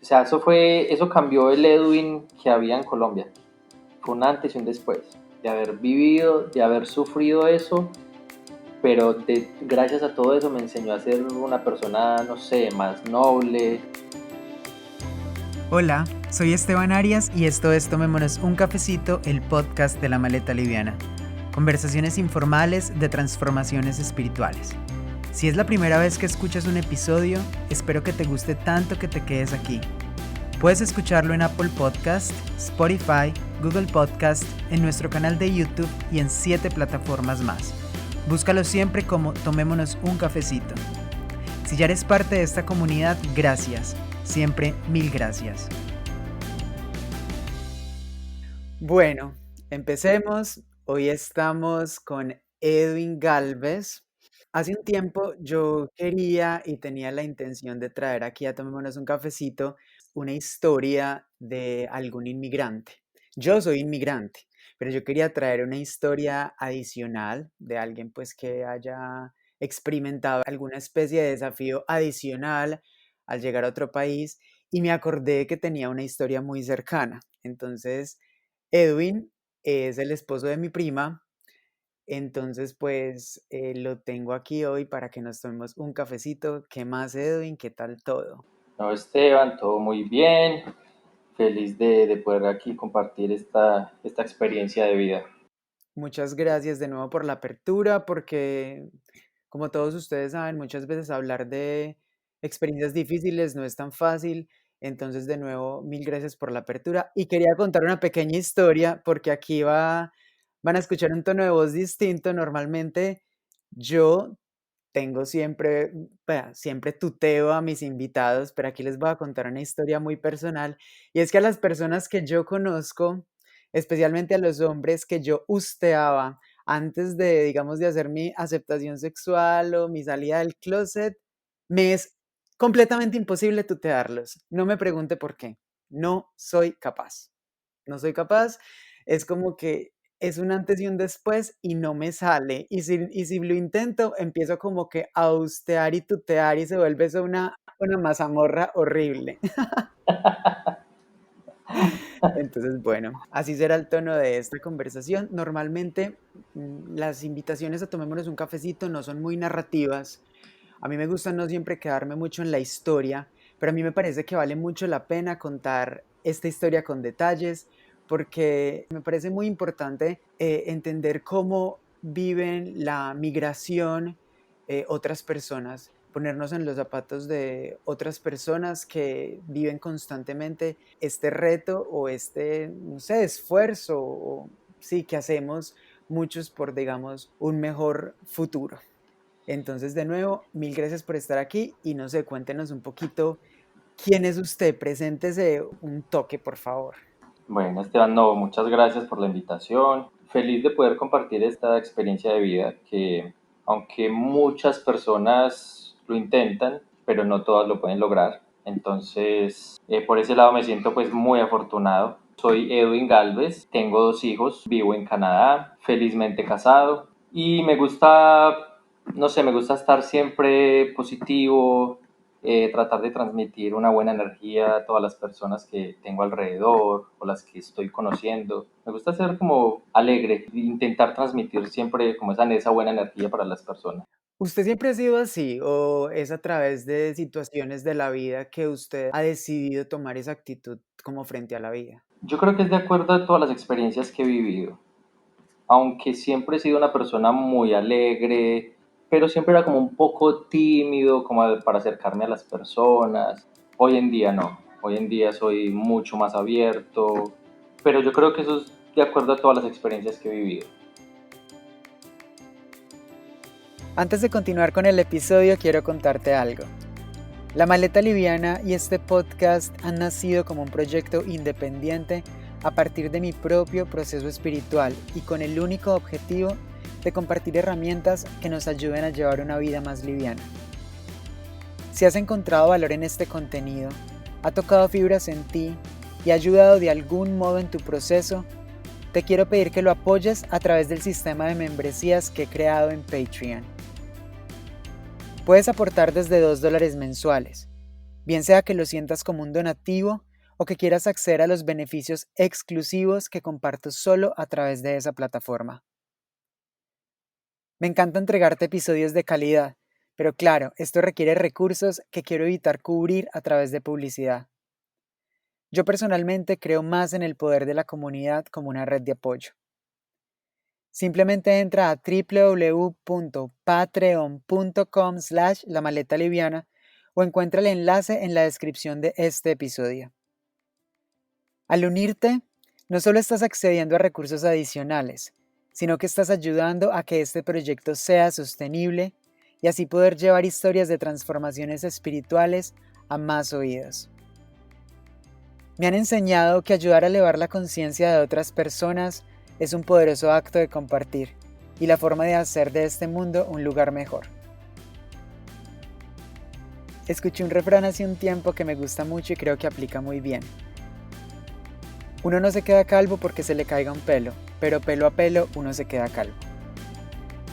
O sea, eso cambió el Edwin que había en Colombia. Fue un antes y un después de haber vivido, de haber sufrido eso, pero gracias a todo eso me enseñó a ser una persona, no sé, más noble. Hola, soy Esteban Arias y esto es Tomémonos un cafecito, el podcast de la maleta liviana. Conversaciones informales de transformaciones espirituales. Si es la primera vez que escuchas un episodio, espero que te guste tanto que te quedes aquí. Puedes escucharlo en Apple Podcast, Spotify, Google Podcast, en nuestro canal de YouTube y en 7 plataformas más. Búscalo siempre como Tomémonos un cafecito. Si ya eres parte de esta comunidad, gracias. Siempre mil gracias. Bueno, empecemos. Hoy estamos con Edwin Galvez. Hace un tiempo yo quería y tenía la intención de traer aquí a Tomémonos un cafecito una historia de algún inmigrante. Yo soy inmigrante, pero yo quería traer una historia adicional de alguien pues que haya experimentado alguna especie de desafío adicional al llegar a otro país y me acordé que tenía una historia muy cercana. Entonces, Edwin es el esposo de mi prima, entonces pues lo tengo aquí hoy para que nos tomemos un cafecito. ¿Qué más, Edwin? ¿Qué tal todo? No, Esteban, todo muy bien. Feliz de poder aquí compartir esta experiencia de vida. Muchas gracias de nuevo por la apertura, porque como todos ustedes saben, muchas veces hablar de experiencias difíciles no es tan fácil. Entonces, de nuevo, mil gracias por la apertura. Y quería contar una pequeña historia, porque aquí van a escuchar un tono de voz distinto. Normalmente yo tengo siempre, siempre tuteo a mis invitados, pero aquí les voy a contar una historia muy personal. Y es que a las personas que yo conozco, especialmente a los hombres que yo usteaba antes de, digamos, de hacer mi aceptación sexual o mi salida del closet, me es completamente imposible tutearlos. No me pregunte por qué. No soy capaz. No soy capaz. Es como que es un antes y un después y no me sale. Y si lo intento, empiezo como que a ustear y tutear y se vuelve eso una mazamorra horrible. Entonces, bueno, así será el tono de esta conversación. Normalmente, las invitaciones a tomémonos un cafecito no son muy narrativas. A mí me gusta no siempre quedarme mucho en la historia, pero a mí me parece que vale mucho la pena contar esta historia con detalles, porque me parece muy importante entender cómo viven la migración otras personas, ponernos en los zapatos de otras personas que viven constantemente este reto o este, no sé, esfuerzo, o, sí, que hacemos muchos por, digamos, un mejor futuro. Entonces, de nuevo, mil gracias por estar aquí y no sé, cuéntenos un poquito quién es usted. Preséntese un toque, por favor. Bueno, Esteban, no, muchas gracias por la invitación. Feliz de poder compartir esta experiencia de vida que, aunque muchas personas lo intentan, pero no todas lo pueden lograr. Entonces, por ese lado me siento pues muy afortunado. Soy Edwin Galvez, tengo 2 hijos, vivo en Canadá, felizmente casado y me gusta, no sé, me gusta estar siempre positivo, tratar de transmitir una buena energía a todas las personas que tengo alrededor o las que estoy conociendo. Me gusta ser como alegre, intentar transmitir siempre como esa buena energía para las personas. ¿Usted siempre ha sido así o es a través de situaciones de la vida que usted ha decidido tomar esa actitud como frente a la vida? Yo creo que es de acuerdo a todas las experiencias que he vivido, aunque siempre he sido una persona muy alegre, pero siempre era como un poco tímido, como para acercarme a las personas. Hoy en día no, hoy en día soy mucho más abierto, pero yo creo que eso es de acuerdo a todas las experiencias que he vivido. Antes de continuar con el episodio, quiero contarte algo. La Maleta Liviana y este podcast han nacido como un proyecto independiente a partir de mi propio proceso espiritual y con el único objetivo de compartir herramientas que nos ayuden a llevar una vida más liviana. Si has encontrado valor en este contenido, ha tocado fibras en ti y ha ayudado de algún modo en tu proceso, te quiero pedir que lo apoyes a través del sistema de membresías que he creado en Patreon. Puedes aportar desde $2 mensuales. bien sea que lo sientas como un donativo o que quieras acceder a los beneficios exclusivos que comparto solo a través de esa plataforma. Me encanta entregarte episodios de calidad, pero claro, esto requiere recursos que quiero evitar cubrir a través de publicidad. Yo personalmente creo más en el poder de la comunidad como una red de apoyo. Simplemente entra a www.patreon.com/la maleta liviana o encuentra el enlace en la descripción de este episodio. Al unirte, no solo estás accediendo a recursos adicionales, sino que estás ayudando a que este proyecto sea sostenible y así poder llevar historias de transformaciones espirituales a más oídos. Me han enseñado que ayudar a elevar la conciencia de otras personas es un poderoso acto de compartir y la forma de hacer de este mundo un lugar mejor. Escuché un refrán hace un tiempo que me gusta mucho y creo que aplica muy bien. Uno no se queda calvo porque se le caiga un pelo, pero pelo a pelo uno se queda calvo.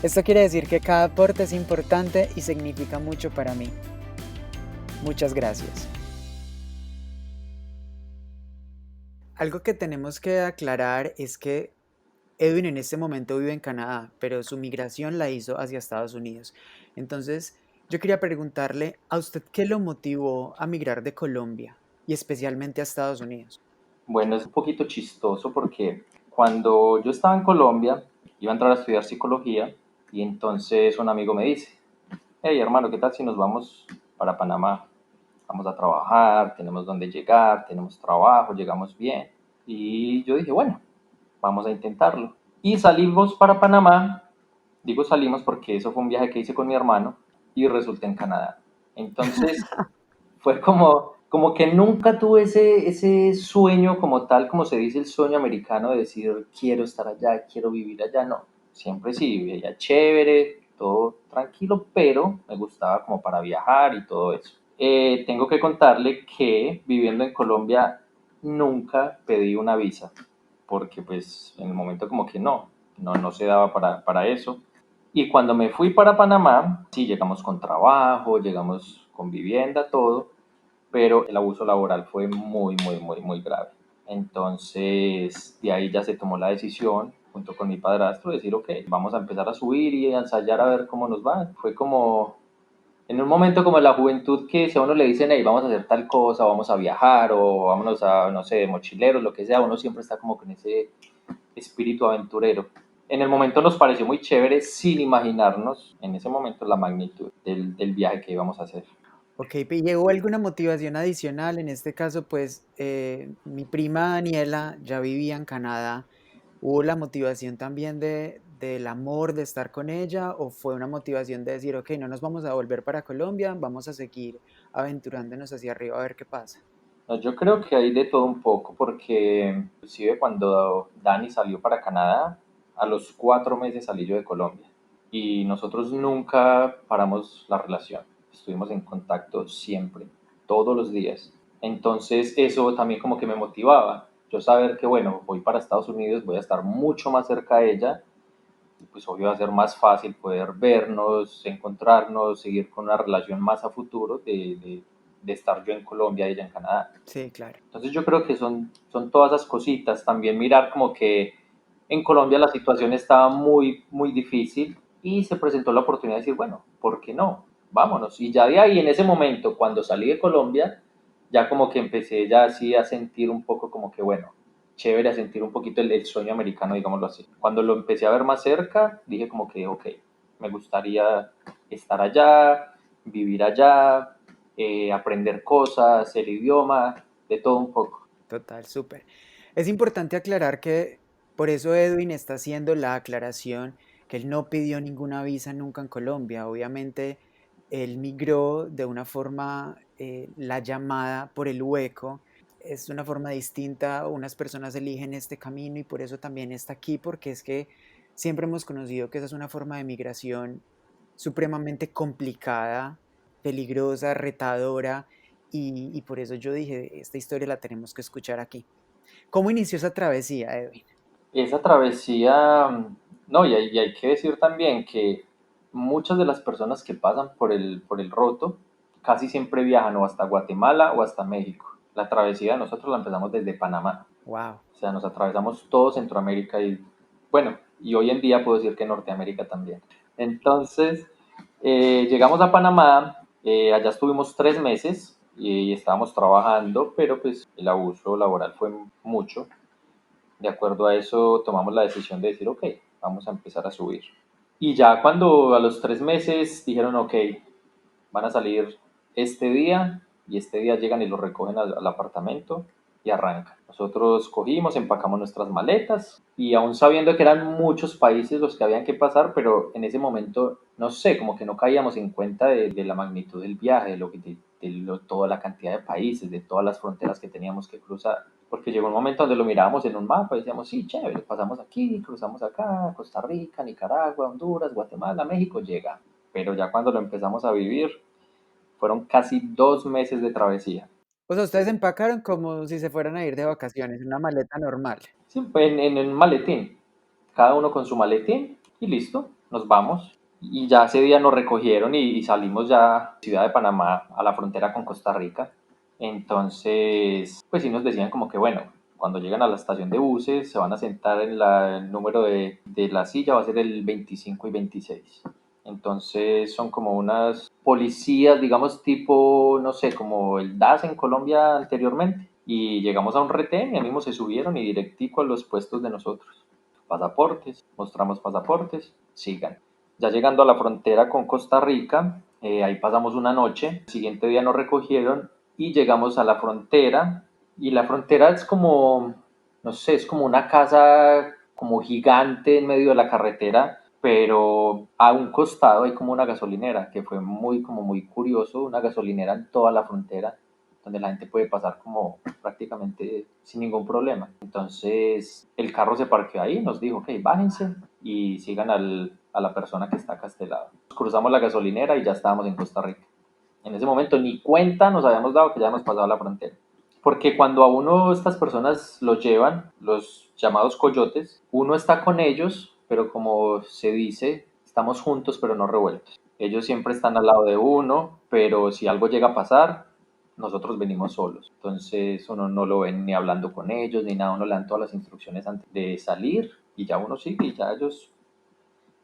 Esto quiere decir que cada aporte es importante y significa mucho para mí. Muchas gracias. Algo que tenemos que aclarar es que Edwin en este momento vive en Canadá, pero su migración la hizo hacia Estados Unidos. Entonces, yo quería preguntarle a usted qué lo motivó a migrar de Colombia y especialmente a Estados Unidos. Bueno, es un poquito chistoso porque cuando yo estaba en Colombia, iba a entrar a estudiar psicología y entonces un amigo me dice, hey hermano, ¿qué tal si nos vamos para Panamá? Vamos a trabajar, tenemos donde llegar, tenemos trabajo, llegamos bien. Y yo dije, bueno, vamos a intentarlo. Y salimos para Panamá, digo salimos porque eso fue un viaje que hice con mi hermano y resulté en Canadá. Entonces fue como que nunca tuve ese sueño como tal, como se dice el sueño americano de decir quiero estar allá, quiero vivir allá, no. Siempre sí, veía chévere, todo tranquilo, pero me gustaba como para viajar y todo eso. Tengo que contarle que viviendo en Colombia nunca pedí una visa, porque pues en el momento como que no se daba para eso. Y cuando me fui para Panamá, sí, llegamos con trabajo, llegamos con vivienda, todo, pero el abuso laboral fue muy grave. Entonces, de ahí ya se tomó la decisión, junto con mi padrastro, de decir, ok, vamos a empezar a subir y a ensayar a ver cómo nos va. Fue como, en un momento como en la juventud, que si a uno le dicen, hey, vamos a hacer tal cosa, vamos a viajar, o vámonos a, no sé, de mochileros, lo que sea, uno siempre está como con ese espíritu aventurero. En el momento nos pareció muy chévere sin imaginarnos en ese momento la magnitud del viaje que íbamos a hacer. Ok, ¿y llegó alguna motivación adicional? En este caso, pues mi prima Daniela ya vivía en Canadá. ¿Hubo la motivación también del amor de estar con ella o fue una motivación de decir, ok, no nos vamos a volver para Colombia, vamos a seguir aventurándonos hacia arriba a ver qué pasa? No, yo creo que hay de todo un poco, porque inclusive cuando Dani salió para Canadá, a los 4 meses salí yo de Colombia y nosotros nunca paramos la relación. Estuvimos en contacto siempre, todos los días. Entonces eso también como que me motivaba. Yo saber que, bueno, voy para Estados Unidos, voy a estar mucho más cerca de ella y pues obvio va a ser más fácil poder vernos, encontrarnos, seguir con una relación más a futuro de estar yo en Colombia y ella en Canadá. Sí, claro. Entonces yo creo que son todas esas cositas. También mirar como que en Colombia la situación estaba muy difícil y se presentó la oportunidad de decir, bueno, ¿por qué no? Vámonos. Y ya de ahí, en ese momento, cuando salí de Colombia, ya como que empecé ya así a sentir un poco como que, bueno, chévere, a sentir un poquito el sueño americano, digámoslo así. Cuando lo empecé a ver más cerca, dije como que, ok, me gustaría estar allá, vivir allá, aprender cosas, el idioma, de todo un poco. Total, súper. Es importante aclarar que por eso Edwin está haciendo la aclaración que él no pidió ninguna visa nunca en Colombia. Obviamente, él migró de una forma, la llamada por el hueco, es una forma distinta. Unas personas eligen este camino y por eso también está aquí, porque es que siempre hemos conocido que esa es una forma de migración supremamente complicada, peligrosa, retadora y por eso yo dije, esta historia la tenemos que escuchar aquí. ¿Cómo inició esa travesía, Edwin? Esa travesía, no, y hay que decir también que muchas de las personas que pasan por el roto, casi siempre viajan o hasta Guatemala o hasta México. La travesía de nosotros la empezamos desde Panamá. Wow. O sea, nos atravesamos todo Centroamérica y, bueno, y hoy en día puedo decir que Norteamérica también. Entonces, llegamos a Panamá, allá estuvimos 3 meses y estábamos trabajando, pero pues el abuso laboral fue mucho. De acuerdo a eso, tomamos la decisión de decir, ok, vamos a empezar a subir. Y ya cuando a los 3 meses dijeron, ok, van a salir este día y este día llegan y lo recogen al apartamento y arrancan. Nosotros cogimos, empacamos nuestras maletas y aún sabiendo que eran muchos países los que habían que pasar, pero en ese momento, no sé, como que no caíamos en cuenta de la magnitud del viaje, toda la cantidad de países, de todas las fronteras que teníamos que cruzar. Porque llegó un momento donde lo mirábamos en un mapa y decíamos, sí, chévere, pasamos aquí, cruzamos acá, Costa Rica, Nicaragua, Honduras, Guatemala, México, llega. Pero ya cuando lo empezamos a vivir, fueron casi 2 meses de travesía. O sea, ustedes empacaron como si se fueran a ir de vacaciones, una maleta normal. Sí, en un maletín, cada uno con su maletín y listo, nos vamos. Y ya ese día nos recogieron y salimos ya Ciudad de Panamá a la frontera con Costa Rica. Entonces, pues sí nos decían como que bueno, cuando llegan a la estación de buses se van a sentar en el número de la silla, va a ser el 25 y 26. Entonces son como unas policías, digamos, tipo, no sé, como el DAS en Colombia anteriormente. Y llegamos a un retén y a mismo se subieron y directico a los puestos de nosotros. Pasaportes, mostramos pasaportes, sigan. Ya llegando a la frontera con Costa Rica, ahí pasamos una noche. El siguiente día nos recogieron y llegamos a la frontera. Y la frontera es como, no sé, es como una casa como gigante en medio de la carretera, pero a un costado hay como una gasolinera, que fue muy curioso, una gasolinera en toda la frontera, donde la gente puede pasar como prácticamente sin ningún problema. Entonces el carro se parqueó ahí, nos dijo, ok, bájense y sigan a la persona que está acá a este lado. Cruzamos la gasolinera y ya estábamos en Costa Rica. En ese momento ni cuenta nos habíamos dado que ya hemos pasado la frontera. Porque cuando a uno estas personas lo llevan, los llamados coyotes, uno está con ellos, pero como se dice, estamos juntos pero no revueltos. Ellos siempre están al lado de uno, pero si algo llega a pasar, nosotros venimos solos. Entonces uno no lo ven ni hablando con ellos ni nada, uno le dan todas las instrucciones antes de salir y ya uno sigue y ya ellos.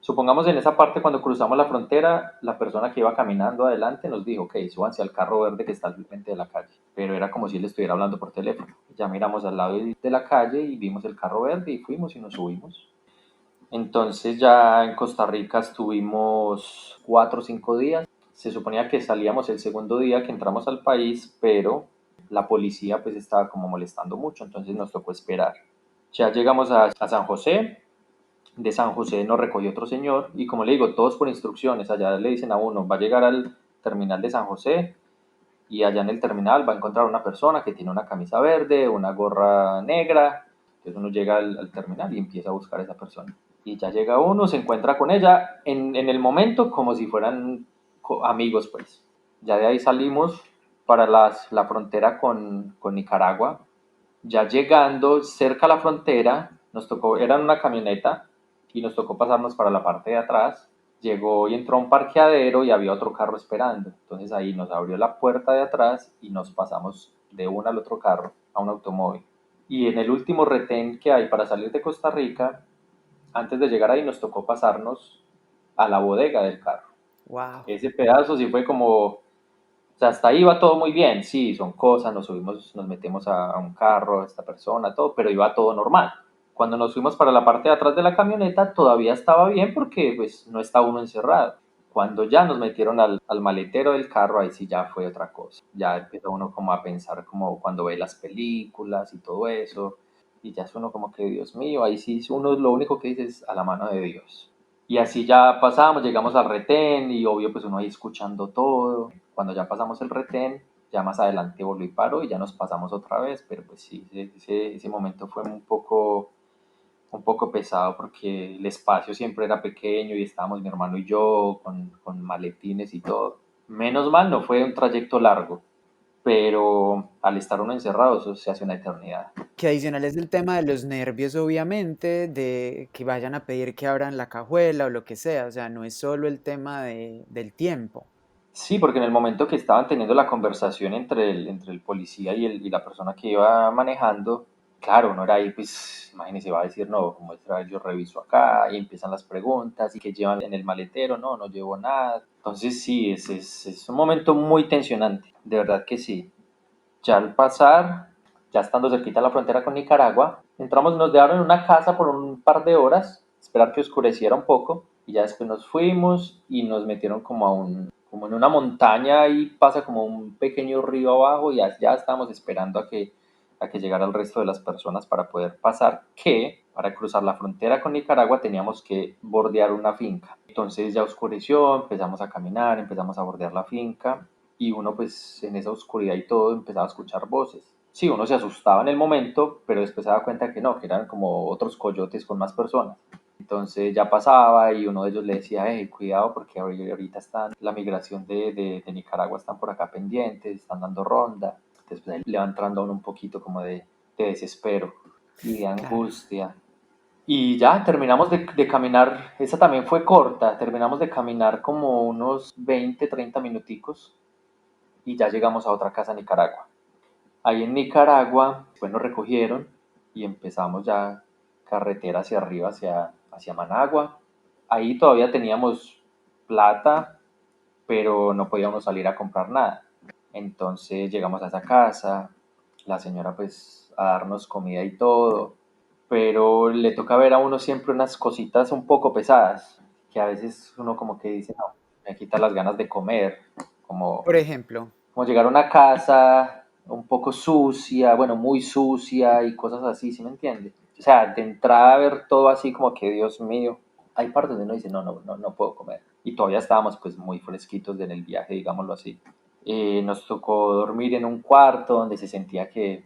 Supongamos en esa parte cuando cruzamos la frontera, la persona que iba caminando adelante nos dijo, ok, súbanse al carro verde que está al frente de la calle. Pero era como si él estuviera hablando por teléfono. Ya miramos al lado de la calle y vimos el carro verde y fuimos y nos subimos. Entonces ya en Costa Rica estuvimos 4 o 5 días. Se suponía que salíamos el segundo día que entramos al país, pero la policía pues estaba como molestando mucho, entonces nos tocó esperar. Ya llegamos a San José, de San José nos recogió otro señor y como le digo, todos por instrucciones, allá le dicen a uno, va a llegar al terminal de San José y allá en el terminal va a encontrar una persona que tiene una camisa verde, una gorra negra, entonces uno llega al terminal y empieza a buscar a esa persona. Y ya llega uno, se encuentra con ella en el momento como si fueran amigos pues. Ya de ahí salimos para la frontera con Nicaragua. Ya llegando cerca a la frontera, nos tocó, era una camioneta y nos tocó pasarnos para la parte de atrás. Llegó y entró a un parqueadero y había otro carro esperando. Entonces ahí nos abrió la puerta de atrás y nos pasamos de uno al otro carro, a un automóvil. Y en el último retén que hay para salir de Costa Rica, antes de llegar ahí nos tocó pasarnos a la bodega del carro. Wow. Ese pedazo sí fue como, o sea, hasta ahí va todo muy bien, sí, son cosas, nos subimos, nos metemos a un carro, a esta persona, todo, pero iba todo normal. Cuando nos fuimos para la parte de atrás de la camioneta, todavía estaba bien porque pues no estaba uno encerrado. Cuando ya nos metieron al maletero del carro, ahí sí ya fue otra cosa. Ya empieza uno como a pensar como cuando ve las películas y todo eso. Y ya es uno como que, Dios mío, ahí sí uno lo único que dice es a la mano de Dios. Y así ya pasamos, llegamos al retén y obvio pues uno ahí escuchando todo. Cuando ya pasamos el retén, ya más adelante volví y paro y ya nos pasamos otra vez, pero pues sí, ese momento fue un poco pesado porque el espacio siempre era pequeño y estábamos mi hermano y yo con maletines y todo. Menos mal no fue un trayecto largo, pero al estar uno encerrado eso se hace una eternidad. Que adicional es el tema de los nervios, obviamente, de que vayan a pedir que abran la cajuela o lo que sea. O sea, no es solo el tema del tiempo. Sí, porque en el momento que estaban teniendo la conversación entre el policía y la persona que iba manejando, claro, uno era ahí, pues, imagínese, va a decir, no, como esta vez yo reviso acá, y empiezan las preguntas, y que llevan en el maletero, no, no llevo nada. Entonces, sí, es un momento muy tensionante, de verdad que sí. Ya al pasar, ya estando cerquita de la frontera con Nicaragua, entramos, nos dejaron en una casa por un par de horas, esperar que oscureciera un poco, y ya después nos fuimos y nos metieron como en una montaña y pasa como un pequeño río abajo y ya estábamos esperando a que llegara el resto de las personas para poder pasar, que para cruzar la frontera con Nicaragua teníamos que bordear una finca. Entonces ya oscureció, empezamos a caminar, empezamos a bordear la finca y uno pues en esa oscuridad y todo empezaba a escuchar voces. Sí, uno se asustaba en el momento, pero después se daba cuenta que no, que eran como otros coyotes con más personas. Entonces ya pasaba y uno de ellos le decía, hey, cuidado porque ahorita están, la migración de Nicaragua están por acá pendientes, están dando ronda. Después ahí le va entrando a uno un poquito como de desespero y de Claro. angustia. Y ya terminamos de caminar, esa también fue corta, terminamos de caminar como unos 20, 30 minuticos y ya llegamos a otra casa en Nicaragua. Ahí en Nicaragua, pues nos recogieron y empezamos ya carretera hacia arriba, hacia Managua. Ahí todavía teníamos plata, pero no podíamos salir a comprar nada. Entonces llegamos a esa casa, la señora pues a darnos comida y todo, pero le toca ver a uno siempre unas cositas un poco pesadas, que a veces uno como que dice, no, me quita las ganas de comer, como Por ejemplo, como llegar a una casa un poco sucia, bueno, muy sucia y cosas así, ¿sí me entiende? O sea, de entrada a ver todo así como que, Dios mío, hay partes donde uno dice, no, no, no, no puedo comer. Y todavía estábamos pues muy fresquitos en el viaje, digámoslo así. Nos tocó dormir en un cuarto donde se sentía que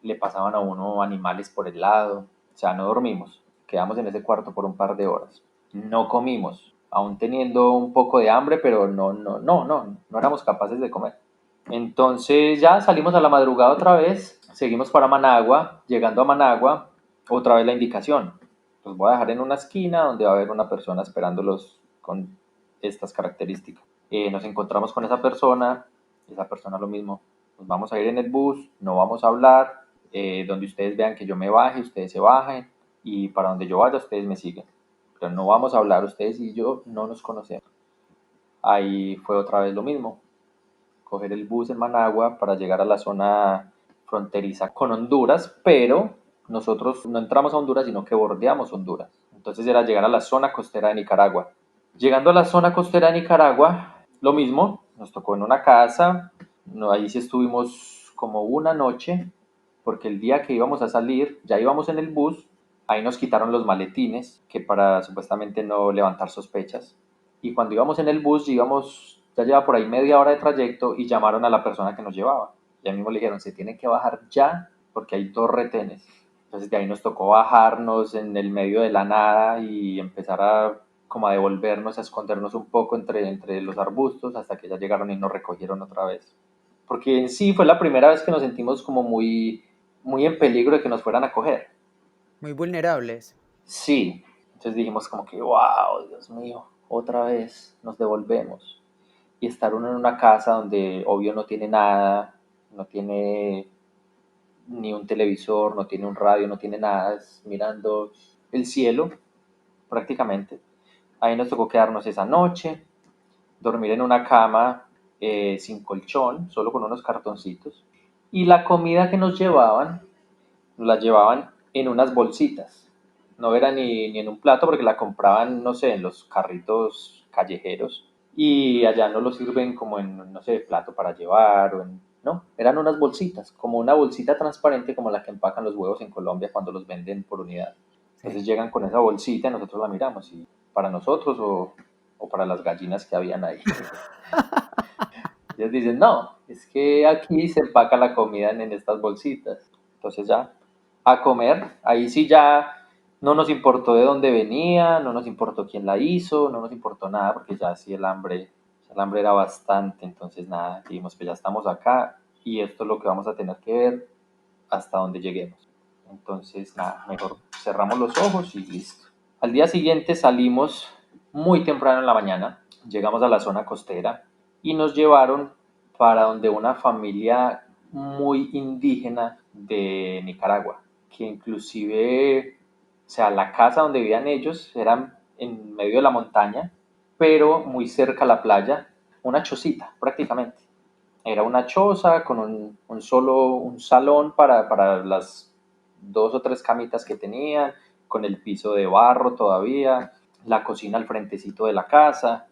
le pasaban a uno animales por el lado. O sea, no dormimos, quedamos en ese cuarto por un par de horas. No comimos, aún teniendo un poco de hambre, pero no éramos capaces de comer. Entonces ya salimos a la madrugada otra vez, seguimos para Managua, llegando a Managua, otra vez la indicación. Los voy a dejar en una esquina donde va a haber una persona esperándolos con estas características. Nos encontramos con esa persona lo mismo. Nos vamos a ir en el bus, no vamos a hablar, donde ustedes vean que yo me baje, ustedes se bajen y para donde yo vaya ustedes me siguen. Pero no vamos a hablar, ustedes y yo no nos conocemos. Ahí fue otra vez lo mismo, coger el bus en Managua para llegar a la zona fronteriza con Honduras, pero nosotros no entramos a Honduras, sino que bordeamos Honduras. Entonces era llegar a la zona costera de Nicaragua. Llegando a la zona costera de Nicaragua, lo mismo, nos tocó en una casa, no, ahí sí estuvimos como una noche, porque el día que íbamos a salir, ya íbamos en el bus, ahí nos quitaron los maletines, que para supuestamente no levantar sospechas. Y cuando íbamos en el bus, ya lleva por ahí media hora de trayecto y llamaron a la persona que nos llevaba. Y a mí me dijeron, se tiene que bajar ya porque hay dos retenes. Entonces de ahí nos tocó bajarnos en el medio de la nada y empezar como a devolvernos, a escondernos un poco entre los arbustos hasta que ya llegaron y nos recogieron otra vez. Porque en sí fue la primera vez que nos sentimos como muy en peligro de que nos fueran a coger. muy vulnerables. Sí, entonces dijimos como que, wow, Dios mío, otra vez nos devolvemos. Y estar uno en una casa donde obvio no tiene nada, no tiene ni un televisor, no tiene un radio, no tiene nada, es mirando el cielo prácticamente. Ahí nos tocó quedarnos esa noche, dormir en una cama sin colchón, solo con unos cartoncitos. Y la comida que nos la llevaban en unas bolsitas. No era ni en un plato porque la compraban, no sé, en los carritos callejeros. Y allá no lo sirven como en, no sé, plato para llevar o en... No, eran unas bolsitas, como una bolsita transparente como la que empacan los huevos en Colombia cuando los venden por unidad. Sí. Entonces llegan con esa bolsita y nosotros la miramos y para nosotros o para las gallinas que habían ahí. Ellos dicen, no, es que aquí se empaca la comida en estas bolsitas. Entonces ya, a comer, ahí sí ya no nos importó de dónde venía, no nos importó quién la hizo, no nos importó nada, porque ya sí el hambre era bastante. Entonces nada, dijimos, pues ya estamos acá y esto es lo que vamos a tener que ver hasta donde lleguemos. Entonces nada, mejor cerramos los ojos y listo. Al día siguiente salimos muy temprano en la mañana, llegamos a la zona costera y nos llevaron para donde una familia muy indígena de Nicaragua, que inclusive, o sea, la casa donde vivían ellos era en medio de la montaña, pero muy cerca a la playa, una chocita prácticamente. Era una choza con un salón para las dos o tres camitas que tenían, con el piso de barro todavía, la cocina al frentecito de la casa.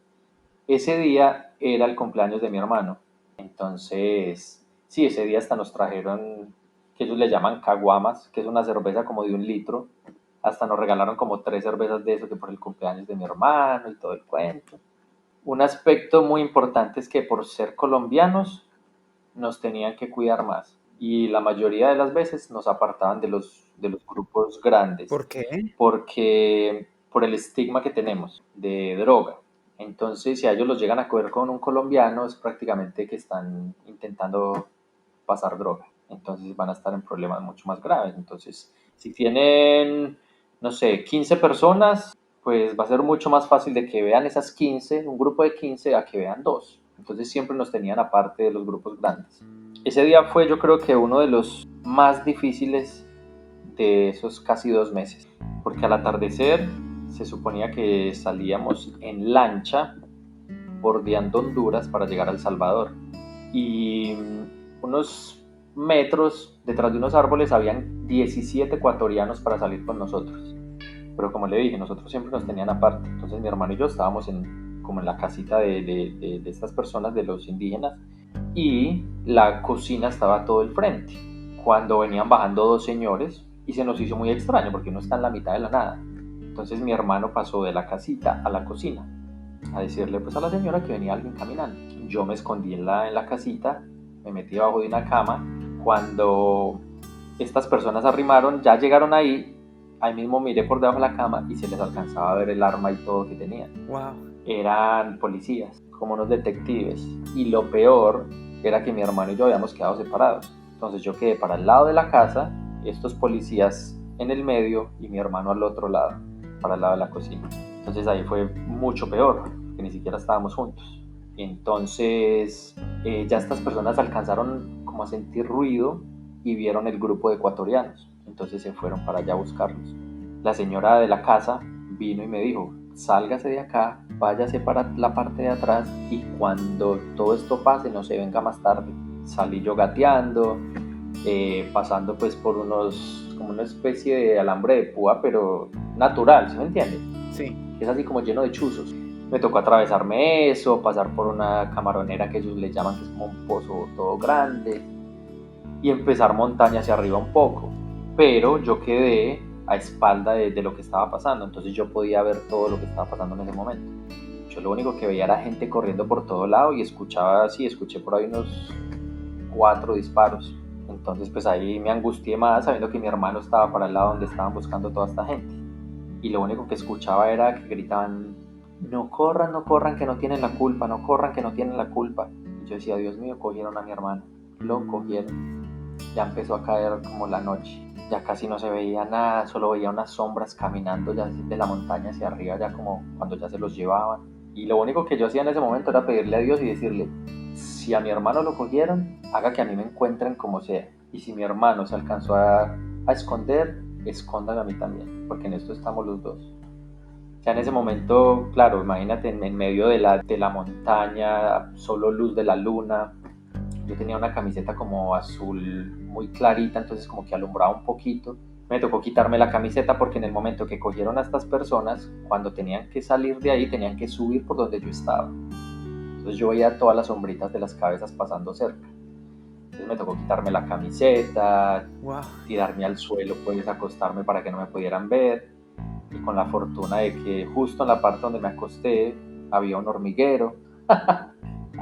Ese día era el cumpleaños de mi hermano. Entonces, sí, ese día hasta nos trajeron, que ellos le llaman caguamas, que es una cerveza como de 1 litro. Hasta nos regalaron como 3 cervezas de eso que por el cumpleaños de mi hermano y todo el cuento. Un aspecto muy importante es que por ser colombianos nos tenían que cuidar más y la mayoría de las veces nos apartaban de los grupos grandes ¿Por qué? porque por el estigma que tenemos de droga. Entonces, si a ellos los llegan a coger con un colombiano, es prácticamente que están intentando pasar droga. Entonces van a estar en problemas mucho más graves. Entonces, si tienen, no sé, 15 personas, pues va a ser mucho más fácil de que vean esas 15, un grupo de 15, a que vean dos. Entonces siempre nos tenían aparte de los grupos grandes. Ese día fue, yo creo que uno de los más difíciles de esos casi 2 meses, porque al atardecer se suponía que salíamos en lancha bordeando Honduras para llegar a El Salvador. Y unos metros detrás de unos árboles habían 17 ecuatorianos para salir con nosotros. Pero como le dije, nosotros siempre nos tenían aparte. Entonces mi hermano y yo estábamos como en la casita de estas personas, de los indígenas, y la cocina estaba todo el frente. Cuando venían bajando dos señores, y se nos hizo muy extraño porque uno está en la mitad de la nada. Entonces mi hermano pasó de la casita a la cocina a decirle pues a la señora que venía alguien caminando. Yo me escondí en la casita, me metí debajo de una cama. Cuando estas personas arrimaron, ya llegaron ahí mismo miré por debajo de la cama y se les alcanzaba a ver el arma y todo que tenían. Wow. Eran policías, como unos detectives. Y lo peor era que mi hermano y yo habíamos quedado separados. Entonces yo quedé para el lado de la casa, estos policías en el medio y mi hermano al otro lado, para el lado de la cocina. Entonces ahí fue mucho peor, que ni siquiera estábamos juntos. Entonces ya estas personas alcanzaron como a sentir ruido y vieron el grupo de ecuatorianos. Entonces se fueron para allá a buscarlos. La señora de la casa vino y me dijo, sálgase de acá, váyase para la parte de atrás y cuando todo esto pase no se venga más tarde. Salí yo gateando, pasando pues por como una especie de alambre de púa, pero natural, ¿sí me entiende? Sí. Es así como lleno de chuzos. Me tocó atravesarme eso, pasar por una camaronera que ellos le llaman, que es como un pozo todo grande, y empezar montaña hacia arriba un poco. Pero yo quedé a espalda de lo que estaba pasando, entonces yo podía ver todo lo que estaba pasando en ese momento. Yo lo único que veía era gente corriendo por todo lado y escuché por ahí unos 4 disparos. Entonces pues ahí me angustié más sabiendo que mi hermano estaba para el lado donde estaban buscando toda esta gente. Y lo único que escuchaba era que gritaban, no corran, no corran, que no tienen la culpa, no corran, que no tienen la culpa. Y yo decía, Dios mío, cogieron a mi hermano, lo cogieron. Ya empezó a caer como la noche, ya casi no se veía nada, solo veía unas sombras caminando ya de la montaña hacia arriba, ya como cuando ya se los llevaban. Y lo único que yo hacía en ese momento era pedirle a Dios y decirle, si a mi hermano lo cogieron, haga que a mí me encuentren como sea. Y si mi hermano se alcanzó a esconder, escóndame a mí también, porque en esto estamos los dos. Ya en ese momento, claro, imagínate en medio de la montaña, solo luz de la luna. Yo tenía una camiseta como azul muy clarita, entonces como que alumbraba un poquito. Me tocó quitarme la camiseta porque en el momento que cogieron a estas personas, cuando tenían que salir de ahí, tenían que subir por donde yo estaba. Entonces yo veía todas las sombritas de las cabezas pasando cerca. Entonces me tocó quitarme la camiseta, Wow. tirarme al suelo, pues acostarme para que no me pudieran ver. Y con la fortuna de que justo en la parte donde me acosté había un hormiguero.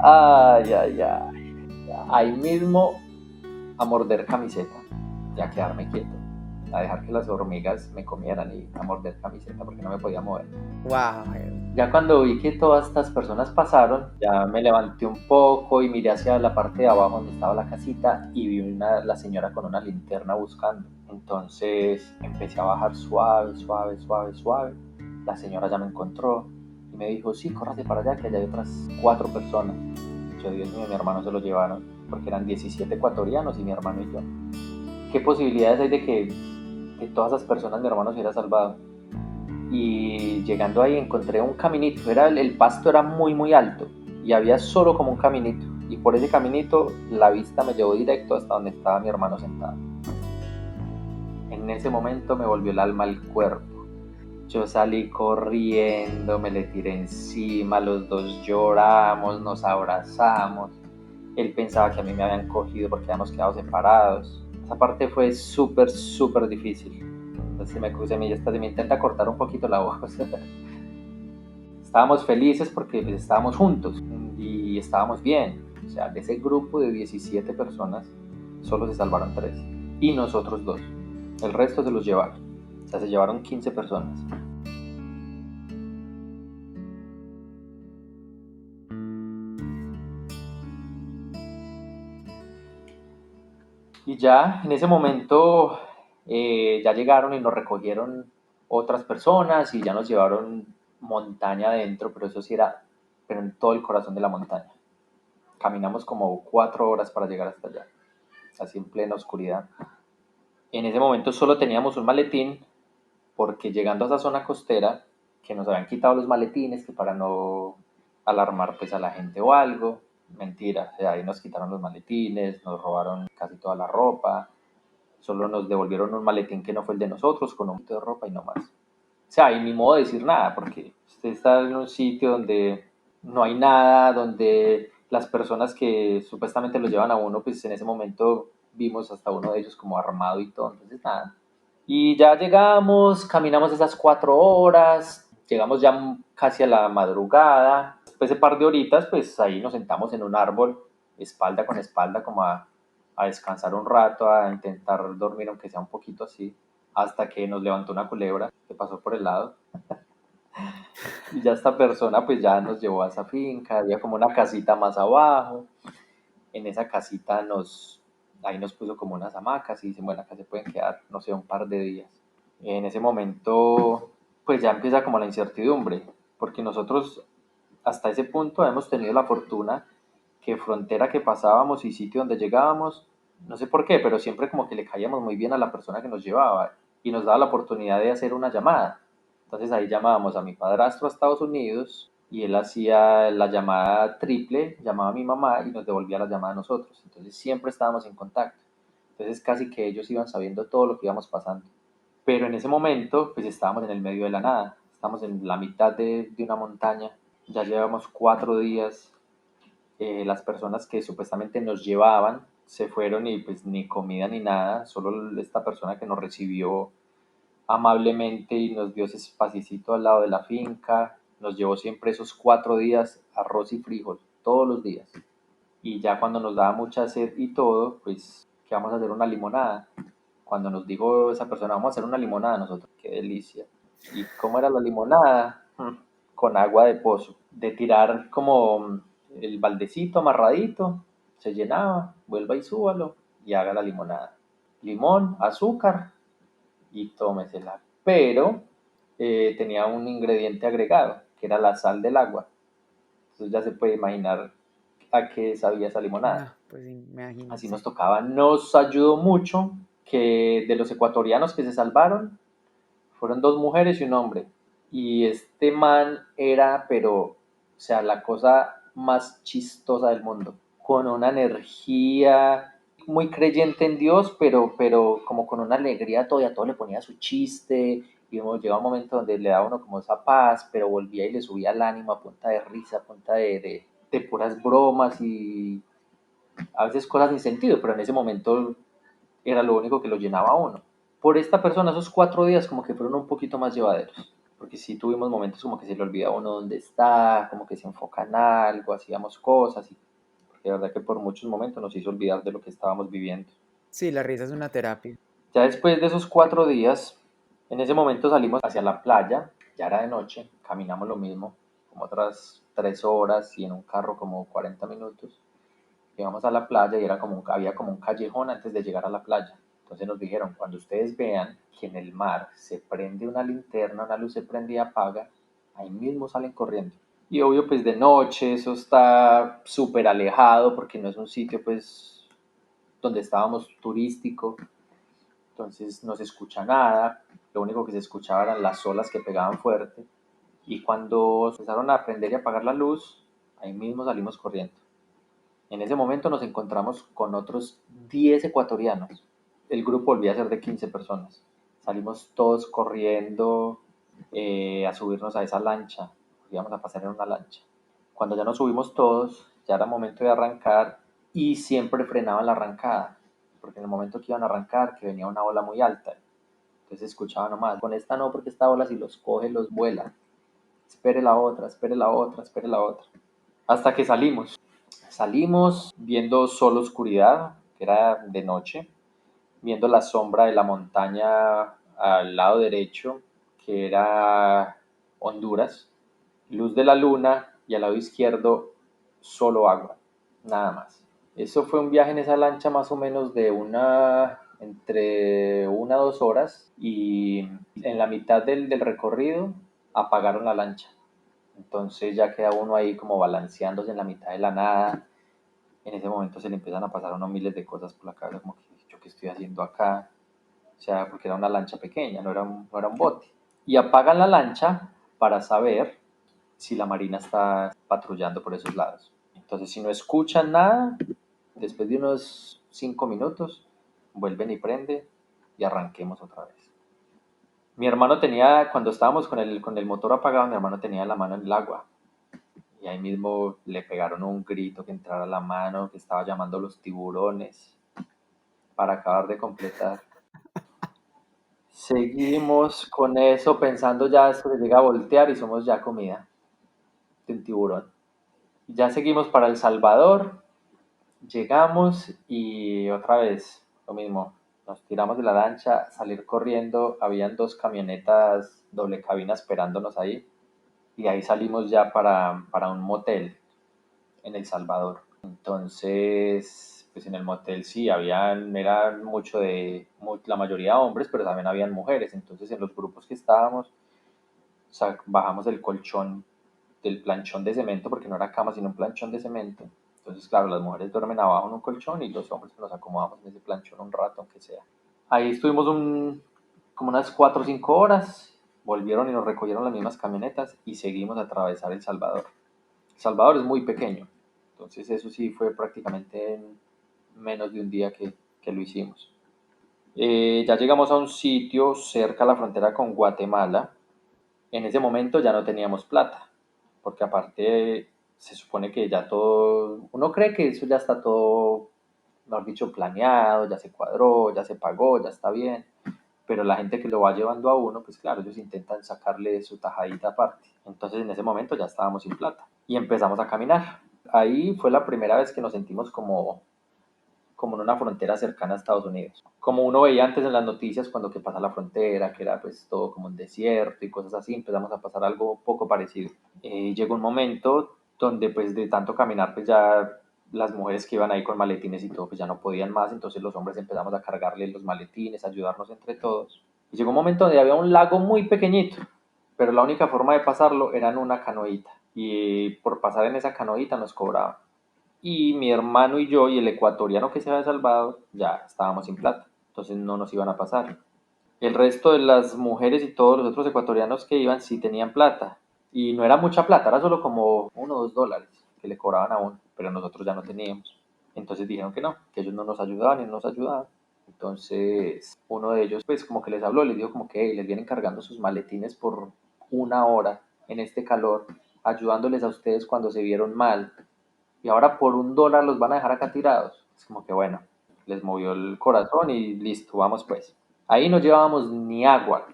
Ay, ay, ay. Ahí mismo a morder camiseta y a quedarme quieto, a dejar que las hormigas me comieran y a morder camiseta porque no me podía mover. Wow. Ya cuando vi que todas estas personas pasaron, ya me levanté un poco y miré hacia la parte de abajo donde estaba la casita y vi la señora con una linterna buscando. Entonces empecé a bajar suave, suave, suave, suave. La señora ya me encontró y me dijo, sí, córrate para allá que allá hay otras 4 personas. dicho, Dios mío, mi hermano se lo llevaron, porque eran 17 ecuatorianos y mi hermano y yo. ¿Qué posibilidades hay de que de todas esas personas mi hermano se hubiera salvado? Y llegando ahí encontré un caminito, el pasto era muy muy alto y había solo como un caminito, y por ese caminito la vista me llevó directo hasta donde estaba mi hermano sentado. En ese momento me volvió el alma al cuerpo. Yo salí corriendo, me le tiré encima, los dos lloramos, nos abrazamos. Él pensaba que a mí me habían cogido porque habíamos quedado separados. Esa parte fue súper, súper difícil. Entonces se me intenta cortar un poquito la voz. Estábamos felices porque pues, estábamos juntos y estábamos bien. O sea, de ese grupo de 17 personas, solo se salvaron 3. Y nosotros 2. El resto se los llevaron. O sea, se llevaron 15 personas. Y ya en ese momento ya llegaron y nos recogieron otras personas y ya nos llevaron montaña adentro, pero eso sí era, pero en todo el corazón de la montaña. Caminamos como 4 horas para llegar hasta allá, así en plena oscuridad. En ese momento solo teníamos un maletín porque llegando a esa zona costera, que nos habían quitado los maletines, que para no alarmar pues a la gente o algo, mentira, o sea, ahí nos quitaron los maletines, nos robaron casi toda la ropa, solo nos devolvieron un maletín que no fue el de nosotros, con un poquito de ropa y no más. O sea, y ni modo de decir nada, porque usted está en un sitio donde no hay nada, donde las personas que supuestamente lo llevan a uno, pues en ese momento vimos hasta uno de ellos como armado y todo, entonces nada. Y ya llegamos, caminamos esas 4 horas, llegamos ya casi a la madrugada. Después de un par de horitas, pues ahí nos sentamos en un árbol, espalda con espalda, como a descansar un rato, a intentar dormir, aunque sea un poquito así, hasta que nos levantó una culebra que pasó por el lado. Y ya esta persona pues ya nos llevó a esa finca, había como una casita más abajo. En esa casita ahí nos puso como unas hamacas y dicen, bueno, acá se pueden quedar, no sé, un par de días. En ese momento, pues ya empieza como la incertidumbre, porque nosotros hasta ese punto hemos tenido la fortuna que frontera que pasábamos y sitio donde llegábamos, no sé por qué, pero siempre como que le caíamos muy bien a la persona que nos llevaba y nos daba la oportunidad de hacer una llamada. Entonces ahí llamábamos a mi padrastro a Estados Unidos y él hacía la llamada triple, llamaba a mi mamá y nos devolvía la llamada a nosotros. Entonces siempre estábamos en contacto. Entonces casi que ellos iban sabiendo todo lo que íbamos pasando. Pero en ese momento, pues estábamos en el medio de la nada, estamos en la mitad de una montaña, ya llevamos 4 días, las personas que supuestamente nos llevaban se fueron y pues ni comida ni nada, solo esta persona que nos recibió amablemente y nos dio ese espacito al lado de la finca, nos llevó siempre esos 4 días arroz y frijol, todos los días. Y ya cuando nos daba mucha sed y todo, pues que vamos a hacer una limonada. Cuando nos dijo esa persona, vamos a hacer una limonada nosotros, qué delicia. ¿Y cómo era la limonada? Con agua de pozo, de tirar como el baldecito amarradito, se llenaba, vuelva y súbalo y haga la limonada. Limón, azúcar y tómesela. Pero tenía un ingrediente agregado, que era la sal del agua. Entonces ya se puede imaginar a qué sabía esa limonada. No, pues Así nos imagínense. tocaba. Nos ayudó mucho que de los ecuatorianos que se salvaron, fueron 2 mujeres y un hombre. Y este man era, pero, o sea, la cosa más chistosa del mundo. Con una energía muy creyente en Dios, pero como con una alegría todo, y a todo le ponía su chiste. Y llegaba un momento donde le daba uno como esa paz, pero volvía y le subía el ánimo a punta de risa, a punta de puras bromas y a veces cosas sin sentido, pero en ese momento era lo único que lo llenaba a uno. Por esta persona, esos 4 días como que fueron un poquito más llevaderos, porque sí tuvimos momentos como que se le olvida a uno dónde está, como que se enfoca en algo, hacíamos cosas, y porque de verdad que por muchos momentos nos hizo olvidar de lo que estábamos viviendo. Sí, la risa es una terapia. Ya después de esos 4 días, en ese momento salimos hacia la playa, ya era de noche, caminamos lo mismo, como otras 3 horas y en un carro como 40 minutos. Llegamos a la playa y había como un callejón antes de llegar a la playa. Entonces nos dijeron, cuando ustedes vean que en el mar se prende una linterna, una luz se prende y apaga, ahí mismo salen corriendo. Y obvio, pues de noche eso está súper alejado porque no es un sitio pues donde estábamos turístico, entonces no se escucha nada, lo único que se escuchaba eran las olas que pegaban fuerte. Y cuando empezaron a prender y apagar la luz, ahí mismo salimos corriendo. En ese momento nos encontramos con otros 10 ecuatorianos. El grupo volvía a ser de 15 personas. Salimos todos corriendo a subirnos a esa lancha. Íbamos a pasar en una lancha. Cuando ya nos subimos todos, ya era momento de arrancar y siempre frenaban la arrancada. Porque en el momento que iban a arrancar, que venía una ola muy alta. Entonces escuchaba nomás, con esta no, porque esta ola si los coge, los vuela. Espere la otra, espere la otra, espere la otra. Hasta que salimos. Salimos viendo solo oscuridad, que era de noche, viendo la sombra de la montaña al lado derecho, que era Honduras, luz de la luna y al lado izquierdo solo agua, nada más. Eso fue un viaje en esa lancha más o menos de entre 1 a 2 horas y en la mitad del recorrido apagaron la lancha. Entonces ya queda uno ahí como balanceándose en la mitad de la nada. En ese momento se le empiezan a pasar a uno miles de cosas por la cabeza, como que yo qué estoy haciendo acá, o sea, porque era una lancha pequeña, no era un bote. Y apagan la lancha para saber si la marina está patrullando por esos lados. Entonces, si no escuchan nada, después de unos 5 minutos, vuelven y prende y arranquemos otra vez. Mi hermano tenía, cuando estábamos con el motor apagado, mi hermano tenía la mano en el agua. Y ahí mismo le pegaron un grito que entrara la mano, que estaba llamando a los tiburones para acabar de completar. Seguimos con eso pensando ya esto se llega a voltear y somos ya comida de un tiburón. Ya seguimos para El Salvador, llegamos y otra vez lo mismo. Nos tiramos de la lancha, salir corriendo, habían 2 camionetas doble cabina esperándonos ahí y ahí salimos ya para un motel en El Salvador. Entonces, pues en el motel sí, eran la mayoría hombres, pero también habían mujeres. Entonces en los grupos que estábamos, o sea, bajamos el colchón del planchón de cemento, porque no era cama, sino un planchón de cemento. Entonces, claro, las mujeres duermen abajo en un colchón y los hombres nos acomodamos en ese planchón un rato, aunque sea. Ahí estuvimos como unas 4 o 5 horas, volvieron y nos recogieron las mismas camionetas y seguimos a atravesar El Salvador. El Salvador es muy pequeño, entonces eso sí fue prácticamente en menos de un día que lo hicimos. Ya llegamos a un sitio cerca a la frontera con Guatemala. En ese momento ya no teníamos plata, porque aparte se supone que ya todo, uno cree que eso ya está todo, mejor dicho, planeado, ya se cuadró, ya se pagó, ya está bien, pero la gente que lo va llevando a uno, pues claro, ellos intentan sacarle su tajadita aparte. Entonces en ese momento ya estábamos sin plata y empezamos a caminar. Ahí fue la primera vez que nos sentimos como en una frontera cercana a Estados Unidos. Como uno veía antes en las noticias cuando que pasa la frontera, que era pues todo como un desierto y cosas así, empezamos a pasar algo poco parecido. Llegó un momento donde pues de tanto caminar pues ya las mujeres que iban ahí con maletines y todo pues ya no podían más, entonces los hombres empezamos a cargarle los maletines, a ayudarnos entre todos. Y llegó un momento donde había un lago muy pequeñito, pero la única forma de pasarlo era en una canoita y por pasar en esa canoita nos cobraban. Y mi hermano y yo y el ecuatoriano que se había salvado ya estábamos sin plata, entonces no nos iban a pasar. El resto de las mujeres y todos los otros ecuatorianos que iban sí tenían plata. Y no era mucha plata, era solo como $1 o $2 que le cobraban a uno, pero nosotros ya no teníamos. Entonces dijeron que no, que ellos no nos ayudaban y no nos ayudaban. Entonces uno de ellos pues como que les habló, les dijo como que hey, les vienen cargando sus maletines por 1 hora en este calor, ayudándoles a ustedes cuando se vieron mal y ahora por $1 los van a dejar acá tirados. Es como que bueno, les movió el corazón y listo, vamos pues. Ahí no llevábamos ni agua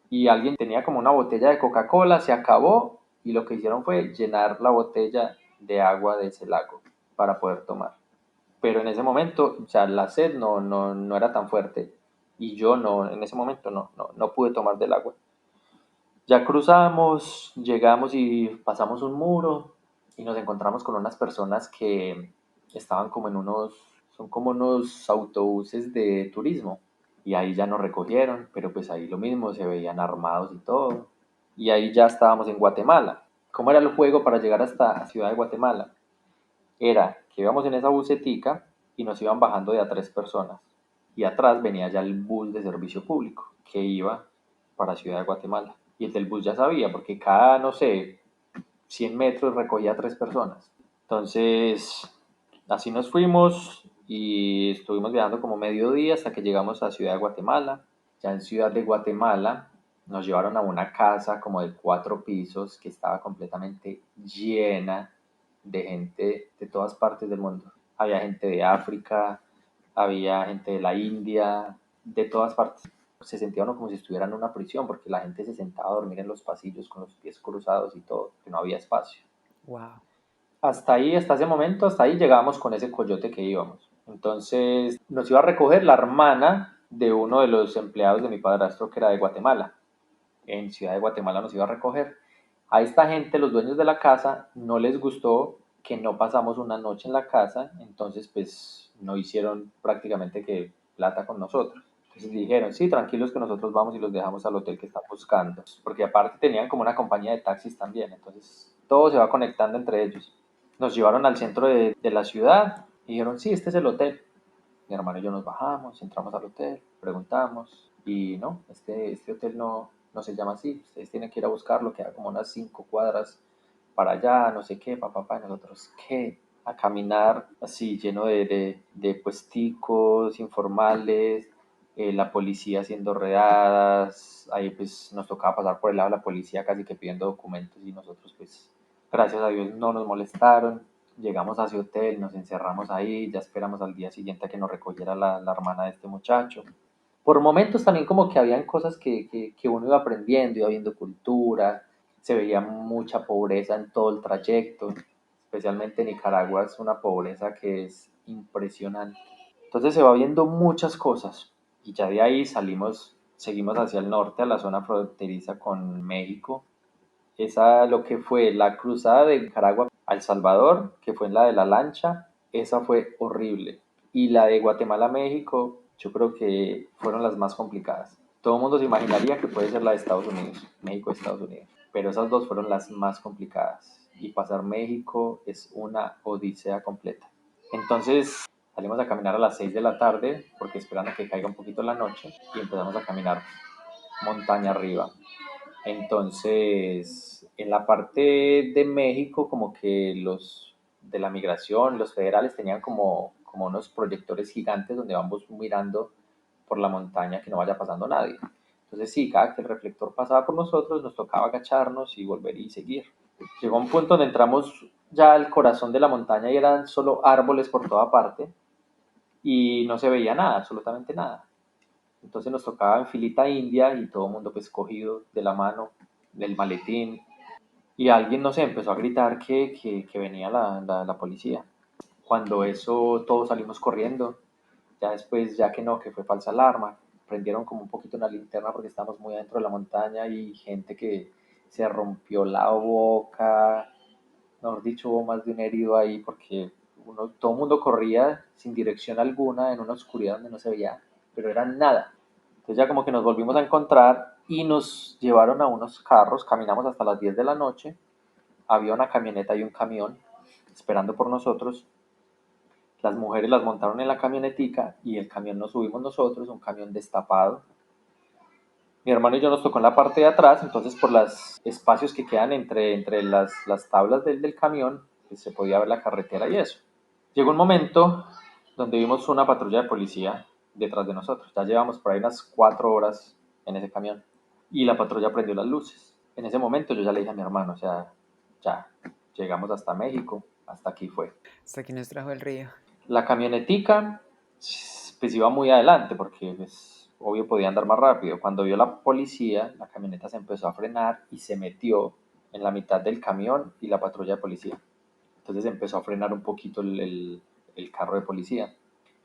y alguien tenía como una botella de Coca-Cola, se acabó y lo que hicieron fue llenar la botella de agua de ese lago para poder tomar. Pero en ese momento, o sea, la sed no era tan fuerte y yo no, en ese momento no pude tomar del agua. Ya cruzamos, llegamos y pasamos un muro y nos encontramos con unas personas que estaban como son como unos autobuses de turismo. Y ahí ya nos recogieron, pero pues ahí lo mismo, se veían armados y todo. Y ahí ya estábamos en Guatemala. ¿Cómo era el juego para llegar hasta Ciudad de Guatemala? Era que íbamos en esa busetica y nos iban bajando de a 3 personas. Y atrás venía ya el bus de servicio público que iba para Ciudad de Guatemala. Y el del bus ya sabía, porque cada, no sé, 100 metros recogía a 3 personas. Entonces, así nos fuimos y estuvimos viajando como medio día hasta que llegamos a Ciudad de Guatemala. Ya en Ciudad de Guatemala nos llevaron a una casa como de 4 pisos que estaba completamente llena de gente de todas partes del mundo. Había gente de África, había gente de la India, de todas partes. Se sentía uno como si estuviera en una prisión porque la gente se sentaba a dormir en los pasillos con los pies cruzados y todo, que no había espacio. Wow. Hasta ahí, hasta ese momento, hasta ahí llegábamos con ese coyote que íbamos. Entonces nos iba a recoger la hermana de uno de los empleados de mi padrastro que era de Guatemala. En Ciudad de Guatemala nos iba a recoger. A esta gente, los dueños de la casa, no les gustó que no pasamos una noche en la casa, entonces pues no hicieron prácticamente que plata con nosotros. Entonces dijeron, sí, tranquilos que nosotros vamos y los dejamos al hotel que están buscando. Porque aparte tenían como una compañía de taxis también, entonces todo se va conectando entre ellos. Nos llevaron al centro de la ciudad y dijeron, sí, este es el hotel. Mi hermano y yo nos bajamos, entramos al hotel, preguntamos y no, este hotel no se llama así, ustedes tienen que ir a buscarlo, queda como unas 5 cuadras para allá, no sé qué, papá, y nosotros, ¿qué? A caminar así lleno de puesticos informales, la policía haciendo redadas, ahí pues nos tocaba pasar por el lado de la policía casi que pidiendo documentos y nosotros pues gracias a Dios no nos molestaron. Llegamos a ese hotel, nos encerramos ahí, ya esperamos al día siguiente a que nos recogiera la hermana de este muchacho. Por momentos también como que habían cosas que uno iba aprendiendo, iba viendo cultura, se veía mucha pobreza en todo el trayecto, especialmente en Nicaragua es una pobreza que es impresionante. Entonces se va viendo muchas cosas y ya de ahí salimos, seguimos hacia el norte, a la zona fronteriza con México. Esa, lo que fue la cruzada de Nicaragua a El Salvador, que fue en la de la lancha, esa fue horrible. Y la de Guatemala a México, yo creo que fueron las más complicadas. Todo el mundo se imaginaría que puede ser la de Estados Unidos, México-Estados Unidos, pero esas dos fueron las más complicadas. Y pasar México es una odisea completa. Entonces salimos a caminar a las 6 de la tarde porque esperan a que caiga un poquito la noche y empezamos a caminar montaña arriba. Entonces, en la parte de México, como que los de la migración, los federales tenían como unos proyectores gigantes donde vamos mirando por la montaña que no vaya pasando nadie. Entonces, sí, cada que el reflector pasaba por nosotros, nos tocaba agacharnos y volver y seguir. Llegó un punto donde entramos ya al corazón de la montaña y eran solo árboles por toda parte y no se veía nada, absolutamente nada. Entonces nos tocaba en filita india y todo el mundo pues cogido de la mano del maletín y alguien, no sé, empezó a gritar que venía la policía. Cuando eso todos salimos corriendo, ya después, ya que no, que fue falsa alarma, prendieron como un poquito una linterna porque estábamos muy adentro de la montaña y gente que se rompió la boca, mejor dicho, hubo más de un herido ahí porque todo el mundo corría sin dirección alguna en una oscuridad donde no se veía, pero era nada. Entonces ya como que nos volvimos a encontrar y nos llevaron a unos carros, caminamos hasta las 10 de la noche, había una camioneta y un camión esperando por nosotros, las mujeres las montaron en la camionetica y el camión nos subimos nosotros, un camión destapado. Mi hermano y yo nos tocó en la parte de atrás, entonces por los espacios que quedan entre las tablas del camión, pues se podía ver la carretera y eso. Llegó un momento donde vimos una patrulla de policía detrás de nosotros. Ya llevamos por ahí unas 4 horas en ese camión y la patrulla prendió las luces. En ese momento yo ya le dije a mi hermano, o sea, ya llegamos hasta México, hasta aquí fue. Hasta aquí nos trajo el río. La camionetica pues iba muy adelante porque pues, obvio podía andar más rápido. Cuando vio la policía, la camioneta se empezó a frenar y se metió en la mitad del camión y la patrulla de policía. Entonces empezó a frenar un poquito el carro de policía.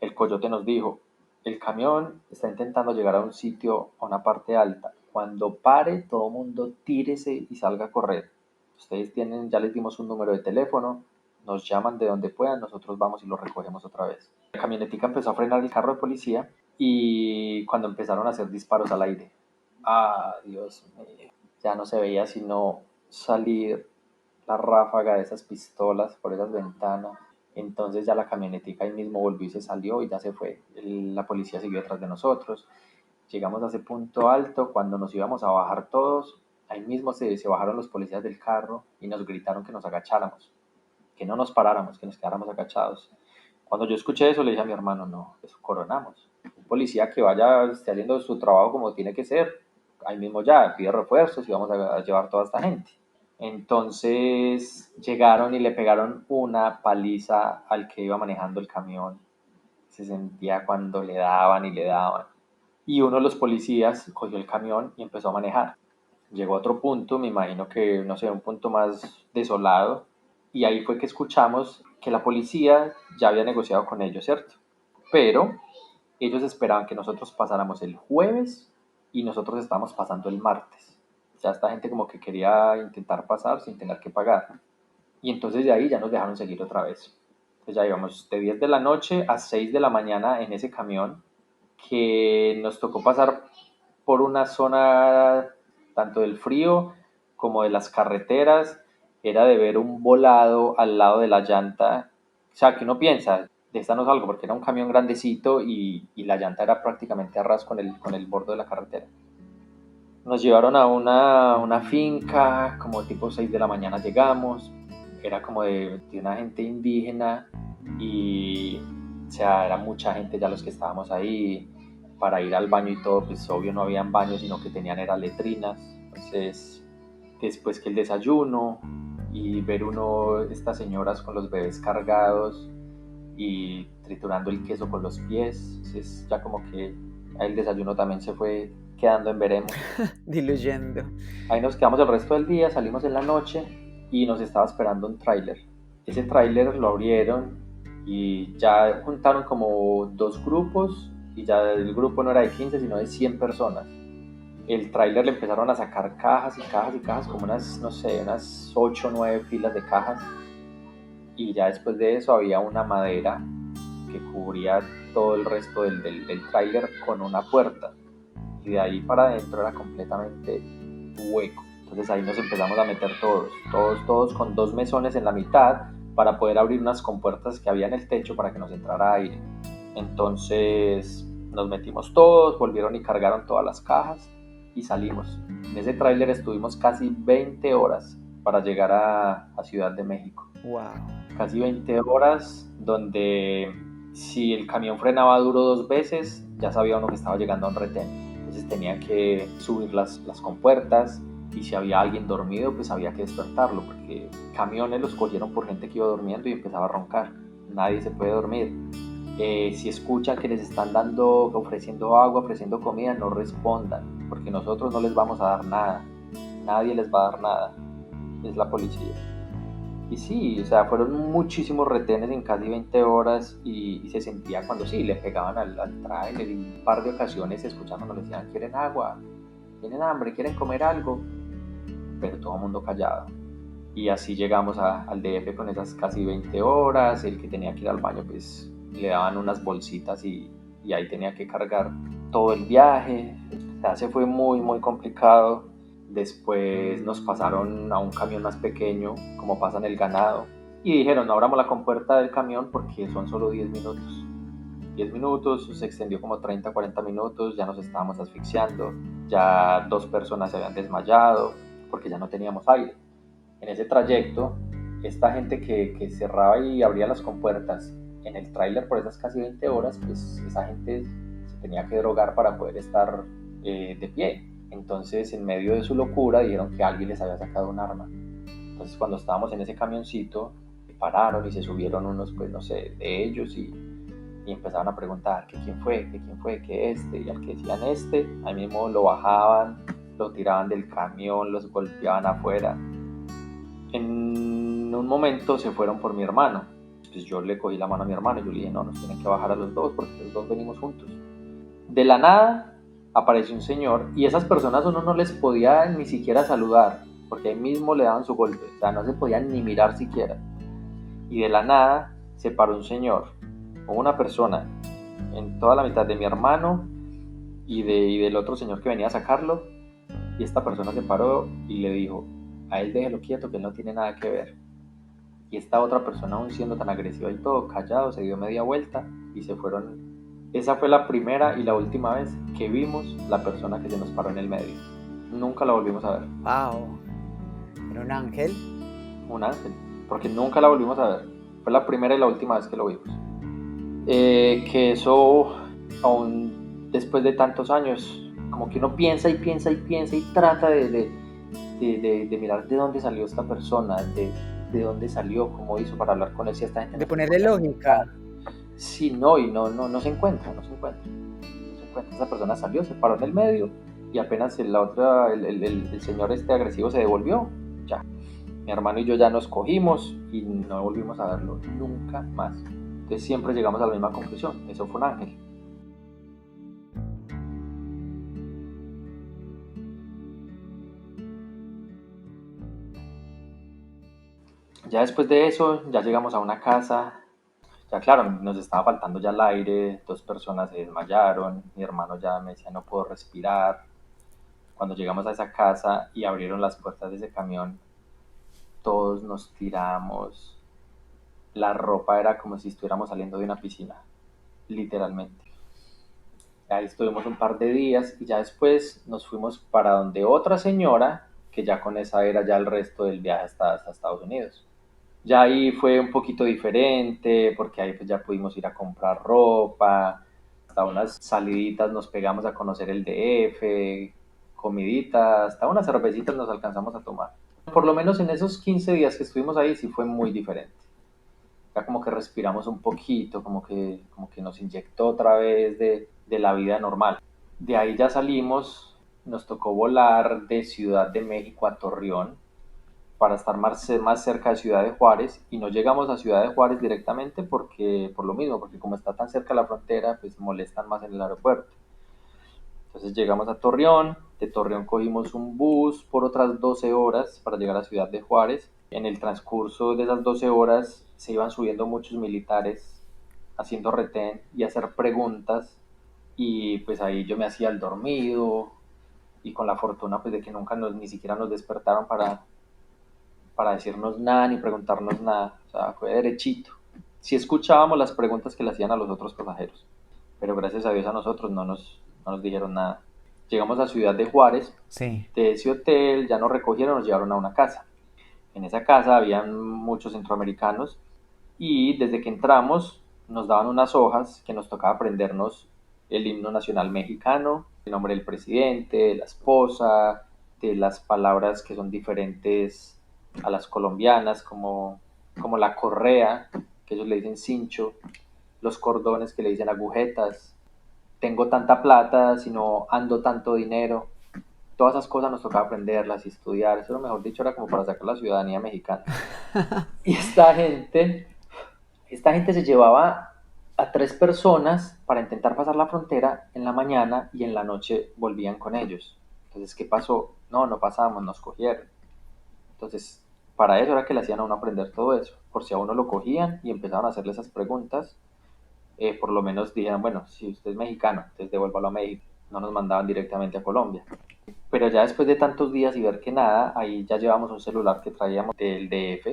El coyote nos dijo, el camión está intentando llegar a un sitio, a una parte alta. Cuando pare, todo mundo tírese y salga a correr. Ustedes tienen, ya les dimos un número de teléfono, nos llaman de donde puedan, nosotros vamos y lo recogemos otra vez. La camionetica empezó a frenar el carro de policía y cuando empezaron a hacer disparos al aire. Ah, Dios mío. Ya no se veía sino salir la ráfaga de esas pistolas por esas ventanas. Entonces ya la camionetica ahí mismo volvió y se salió y ya se fue. La policía siguió detrás de nosotros. Llegamos a ese punto alto, cuando nos íbamos a bajar todos, ahí mismo se bajaron los policías del carro y nos gritaron que nos agacháramos, que no nos paráramos, que nos quedáramos agachados. Cuando yo escuché eso, le dije a mi hermano, no, eso coronamos. Un policía que vaya esté haciendo su trabajo como tiene que ser, ahí mismo ya pide refuerzos y vamos a llevar toda esta gente. Entonces llegaron y le pegaron una paliza al que iba manejando el camión. Se sentía cuando le daban y le daban. Y uno de los policías cogió el camión y empezó a manejar. Llegó a otro punto, me imagino que, no sé, un punto más desolado, y ahí fue que escuchamos que la policía ya había negociado con ellos, ¿cierto? Pero ellos esperaban que nosotros pasáramos el jueves y nosotros estábamos pasando el martes. Ya esta gente como que quería intentar pasar sin tener que pagar. Y entonces de ahí ya nos dejaron seguir otra vez. Entonces ya íbamos de 10 de la noche a 6 de la mañana en ese camión, que nos tocó pasar por una zona tanto del frío como de las carreteras. Era de ver un volado al lado de la llanta. O sea, que uno piensa, de esta no salgo, porque era un camión grandecito y la llanta era prácticamente a ras con el borde de la carretera. Nos llevaron a una finca, como tipo 6 de la mañana llegamos, era como de una gente indígena y, o sea, era mucha gente ya los que estábamos ahí. Para ir al baño y todo, pues obvio no habían baños, sino que tenían eran letrinas. Entonces, después que el desayuno y ver uno, estas señoras con los bebés cargados y triturando el queso con los pies, entonces ya como que el desayuno también se fue quedando en veremos. Diluyendo. Ahí nos quedamos el resto del día, salimos en la noche y nos estaba esperando un tráiler. Ese tráiler lo abrieron y ya juntaron como dos grupos y ya el grupo no era de 15 sino de 100 personas. El tráiler le empezaron a sacar cajas y cajas y cajas, como unas, no sé, unas 8 o 9 filas de cajas, y ya después de eso había una madera que cubría todo el resto del tráiler con una puerta, y de ahí para adentro era completamente hueco. Entonces ahí nos empezamos a meter todos con dos mesones en la mitad para poder abrir unas compuertas que había en el techo para que nos entrara aire. Entonces nos metimos todos, volvieron y cargaron todas las cajas y salimos. En ese tráiler estuvimos casi 20 horas para llegar a Ciudad de México. Wow. Casi 20 horas donde si el camión frenaba duro 2 veces, ya sabía uno que estaba llegando a un retén. Entonces tenía que subir las compuertas y si había alguien dormido, pues había que despertarlo, porque camiones los cogieron por gente que iba durmiendo y empezaba a roncar. Nadie se puede dormir. Si escuchan que les están ofreciendo agua, ofreciendo comida, no respondan, porque nosotros no les vamos a dar nada. Nadie les va a dar nada. Es la policía. Y sí, o sea, fueron muchísimos retenes en casi 20 horas y se sentía cuando sí, le pegaban al tráiler, y un par de ocasiones escuchando nos decían, ¿quieren agua? ¿Tienen hambre? ¿Quieren comer algo? Pero todo el mundo callado. Y así llegamos al DF con esas casi 20 horas. El que tenía que ir al baño pues le daban unas bolsitas y ahí tenía que cargar todo el viaje. O sea, se fue muy muy complicado. Después nos pasaron a un camión más pequeño, como pasan el ganado, y dijeron, no abramos la compuerta del camión porque son solo 10 minutos. 10 minutos, se extendió como 30, 40 minutos, ya nos estábamos asfixiando, ya 2 personas se habían desmayado porque ya no teníamos aire. En ese trayecto, esta gente que cerraba y abría las compuertas en el tráiler por esas casi 20 horas, pues esa gente se tenía que drogar para poder estar de pie. Entonces, en medio de su locura, dijeron que alguien les había sacado un arma. Entonces, cuando estábamos en ese camioncito, pararon y se subieron unos, pues no sé, de ellos y empezaban a preguntar que quién fue, que este, y al que decían este, ahí mismo lo bajaban, lo tiraban del camión, los golpeaban afuera. En un momento se fueron por mi hermano. Pues yo le cogí la mano a mi hermano y yo le dije, no, nos tienen que bajar a los dos porque los dos venimos juntos. De la nada apareció un señor y esas personas uno no les podía ni siquiera saludar porque ahí mismo le daban su golpe, o sea, no se podían ni mirar siquiera. Y de la nada se paró un señor o una persona en toda la mitad de mi hermano y del otro señor que venía a sacarlo, y esta persona se paró y le dijo, a él déjelo quieto, que él no tiene nada que ver. Y esta otra persona, aún siendo tan agresiva y todo, callado, se dio media vuelta y se fueron. Esa fue la primera y la última vez que vimos la persona que se nos paró en el medio. Nunca la volvimos a ver. Wow, ¿era un ángel? Un ángel, porque nunca la volvimos a ver. Fue la primera y la última vez que lo vimos. Que eso, aún después de tantos años, como que uno piensa y piensa y piensa y trata de mirar de dónde salió esta persona, de dónde salió, cómo hizo para hablar con él, si esta gente De no se ponerle podía lógica. comunicar. Sí, no, y no se encuentra, no se encuentra. No se encuentra. Esa persona salió, se paró en el medio y apenas el señor este agresivo se devolvió, ya. Mi hermano y yo ya nos cogimos y no volvimos a verlo nunca más. Entonces siempre llegamos a la misma conclusión, eso fue un ángel. Ya después de eso, ya llegamos a una casa, ya claro, nos estaba faltando ya el aire, 2 personas se desmayaron, mi hermano ya me decía no puedo respirar. Cuando llegamos a esa casa y abrieron las puertas de ese camión, todos nos tiramos, la ropa era como si estuviéramos saliendo de una piscina, literalmente. Ahí estuvimos un par de días y ya después nos fuimos para donde otra señora, que ya con esa era ya el resto del viaje hasta Estados Unidos. Ya ahí fue un poquito diferente porque ahí pues ya pudimos ir a comprar ropa, hasta unas saliditas nos pegamos a conocer el DF, comiditas, hasta unas cervecitas nos alcanzamos a tomar. Por lo menos en esos 15 días que estuvimos ahí sí fue muy diferente. Ya como que respiramos un poquito, como que nos inyectó otra vez de la vida normal. De ahí ya salimos, nos tocó volar de Ciudad de México a Torreón para estar más cerca de Ciudad de Juárez y no llegamos a Ciudad de Juárez directamente porque por lo mismo, porque como está tan cerca de la frontera, pues molestan más en el aeropuerto. Entonces llegamos a Torreón, de Torreón cogimos un bus por otras 12 horas para llegar a Ciudad de Juárez. En el transcurso de esas 12 horas se iban subiendo muchos militares haciendo retén y hacer preguntas y pues ahí yo me hacía el dormido y con la fortuna pues de que nunca ni siquiera nos despertaron para decirnos nada ni preguntarnos nada, o sea, fue derechito. Sí escuchábamos las preguntas que le hacían a los otros pasajeros, pero gracias a Dios a nosotros no nos dijeron nada. Llegamos a Ciudad de Juárez, Sí. de ese hotel ya nos recogieron, nos llevaron a una casa. En esa casa habían muchos centroamericanos y desde que entramos nos daban unas hojas que nos tocaba aprendernos el himno nacional mexicano, el nombre del presidente, de la esposa, de las palabras que son diferentes a las colombianas, como la correa, que ellos le dicen cincho, los cordones que le dicen agujetas, tengo tanta plata, sino ando tanto dinero. Todas esas cosas nos tocaba aprenderlas y estudiar. Eso, mejor dicho, era como para sacar la ciudadanía mexicana. Y esta gente se llevaba a 3 personas para intentar pasar la frontera en la mañana y en la noche volvían con ellos. Entonces, ¿qué pasó? No pasamos, nos cogieron. Entonces, para eso era que le hacían a uno aprender todo eso. Por si a uno lo cogían y empezaban a hacerle esas preguntas, por lo menos dijeran, bueno, si usted es mexicano, entonces devuélvalo a México. No nos mandaban directamente a Colombia. Pero ya después de tantos días y ver que nada, ahí ya llevamos un celular que traíamos del DF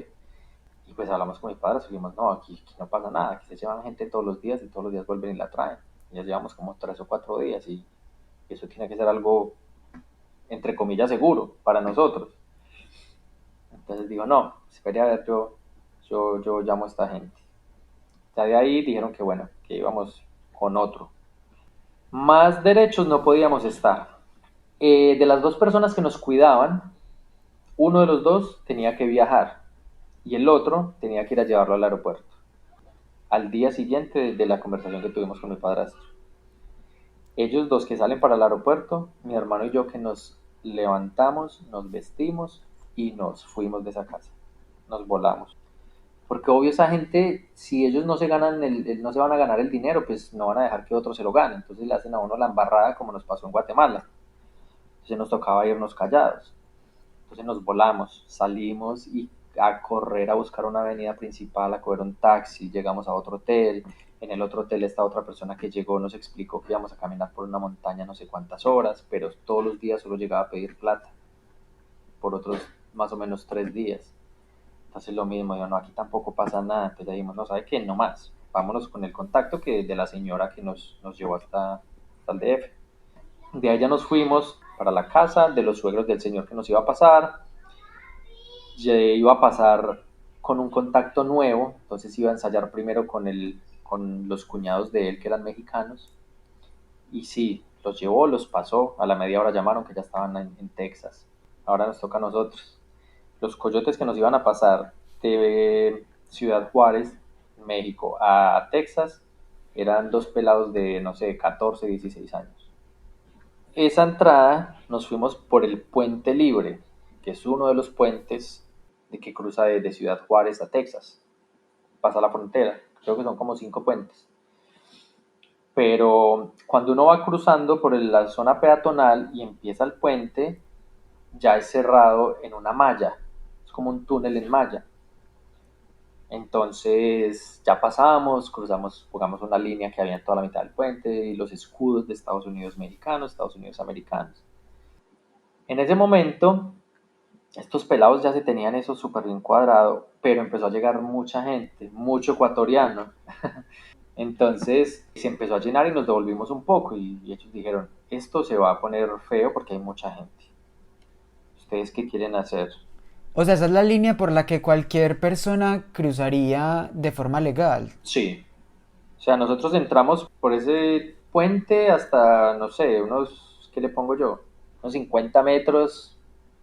y pues hablamos con mis padres y dijimos, no, aquí no pasa nada, aquí se llevan gente todos los días y todos los días vuelven y la traen. Ya llevamos como 3 o 4 días y eso tiene que ser algo, entre comillas, seguro para nosotros. Entonces digo, no, espere a ver, yo llamo a esta gente. Ya de ahí dijeron que bueno, que íbamos con otro. Más derechos no podíamos estar. De las 2 personas que nos cuidaban, uno de los dos tenía que viajar y el otro tenía que ir a llevarlo al aeropuerto. Al día siguiente de la conversación que tuvimos con mi padrastro. Ellos dos que salen para el aeropuerto, mi hermano y yo que nos levantamos, nos vestimos y nos fuimos de esa casa. Nos volamos. Porque obvio esa gente, si ellos no se ganan no se van a ganar el dinero, pues no van a dejar que otros se lo ganen. Entonces le hacen a uno la embarrada como nos pasó en Guatemala. Entonces nos tocaba irnos callados. Entonces nos volamos, salimos y a correr a buscar una avenida principal, a coger un taxi, llegamos a otro hotel. En el otro hotel esta otra persona que llegó nos explicó que íbamos a caminar por una montaña no sé cuántas horas, pero todos los días solo llegaba a pedir plata por otros más o menos 3 días. Entonces lo mismo, yo no, aquí tampoco pasa nada. Entonces dijimos, no, ¿sabe qué? No más. Vámonos con el contacto que de la señora que nos llevó hasta el DF. De ahí ya nos fuimos para la casa de los suegros del señor que nos iba a pasar. Ya iba a pasar con un contacto nuevo, entonces iba a ensayar primero con los cuñados de él que eran mexicanos. Y sí, los llevó, los pasó. A la media hora llamaron que ya estaban en Texas. Ahora nos toca a nosotros. Los coyotes que nos iban a pasar de Ciudad Juárez, México, a Texas, eran dos pelados de, no sé, 14, 16 años. Esa entrada nos fuimos por el Puente Libre, que es uno de los puentes que cruza de Ciudad Juárez a Texas. Pasa la frontera. Creo que son como 5 puentes. Pero cuando uno va cruzando por la zona peatonal y empieza el puente, ya es cerrado en una malla. Es como un túnel en malla. Entonces ya pasamos, cruzamos, jugamos una línea que había en toda la mitad del puente y los escudos de Estados Unidos mexicanos, Estados Unidos americanos. En ese momento, estos pelados ya se tenían eso súper bien cuadrado, pero empezó a llegar mucha gente, mucho ecuatoriano. Entonces se empezó a llenar y nos devolvimos un poco y ellos dijeron, esto se va a poner feo porque hay mucha gente. ¿Ustedes qué quieren hacer? O sea, esa es la línea por la que cualquier persona cruzaría de forma legal. Sí, o sea, nosotros entramos por ese puente hasta, no sé, unos, ¿qué le pongo yo? Unos 50 metros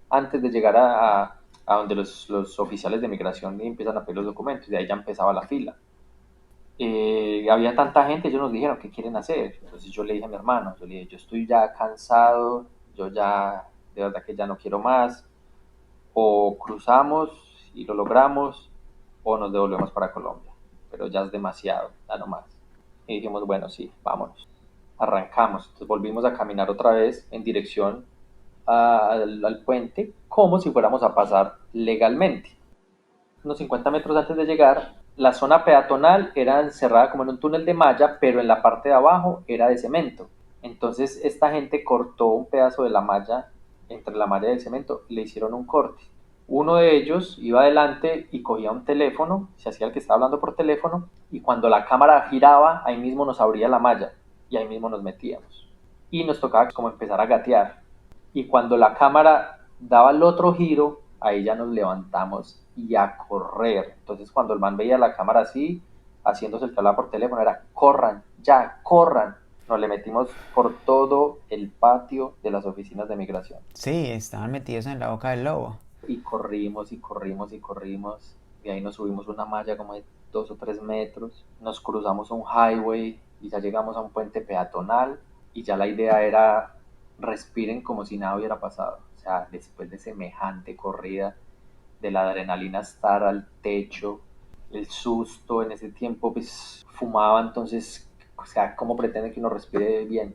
antes de llegar a donde los oficiales de migración empiezan a pedir los documentos, y ahí ya empezaba la fila. Había tanta gente, ellos nos dijeron, ¿qué quieren hacer? Entonces yo le dije a mi hermano, yo le dije, yo estoy ya cansado, yo ya, de verdad que ya no quiero más, o cruzamos y lo logramos, o nos devolvemos para Colombia, pero ya es demasiado, ya no más. Y dijimos, bueno, sí, vámonos. Arrancamos, entonces volvimos a caminar otra vez en dirección al puente, como si fuéramos a pasar legalmente. Unos 50 metros antes de llegar, la zona peatonal era encerrada como en un túnel de malla, pero en la parte de abajo era de cemento. Entonces esta gente cortó un pedazo de la malla, entre la malla y el cemento, le hicieron un corte. Uno de ellos iba adelante y cogía un teléfono, se hacía el que estaba hablando por teléfono, y cuando la cámara giraba, ahí mismo nos abría la malla y ahí mismo nos metíamos. Y nos tocaba como empezar a gatear. Y cuando la cámara daba el otro giro, ahí ya nos levantamos y a correr. Entonces cuando el man veía la cámara así, haciéndose el que hablaba por teléfono, era corran, ya, corran. Nos le metimos por todo el patio de las oficinas de migración. Sí, estaban metidos en la boca del lobo. Y corrimos y corrimos y corrimos. Y ahí nos subimos una malla como de 2 o 3 metros. Nos cruzamos un highway y ya llegamos a un puente peatonal. Y ya la idea era respiren como si nada hubiera pasado. O sea, después de semejante corrida, de la adrenalina estar al techo, el susto, en ese tiempo pues fumaba, entonces, o sea, ¿cómo pretende que uno respire bien?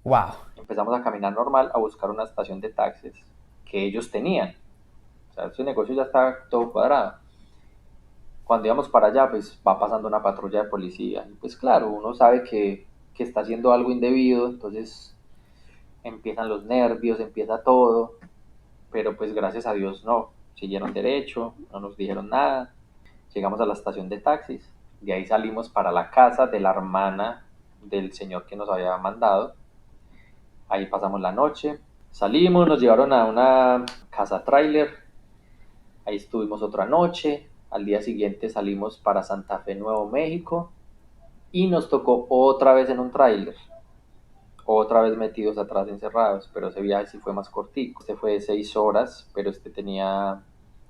Wow. Empezamos a caminar normal a buscar una estación de taxis que ellos tenían. O sea, ese negocio ya está todo cuadrado. Cuando íbamos para allá, pues va pasando una patrulla de policía. Y pues claro, uno sabe que está haciendo algo indebido, entonces empiezan los nervios, empieza todo, pero pues gracias a Dios no, siguieron derecho, no nos dijeron nada. Llegamos a la estación de taxis, de ahí salimos para la casa de la hermana del señor que nos había mandado. Ahí pasamos la noche, salimos, nos llevaron a una casa trailer, ahí estuvimos otra noche, al día siguiente salimos para Santa Fe, Nuevo México, y nos tocó otra vez en un tráiler, otra vez metidos atrás encerrados, pero ese viaje sí fue más cortico, este fue de 6 horas, pero este tenía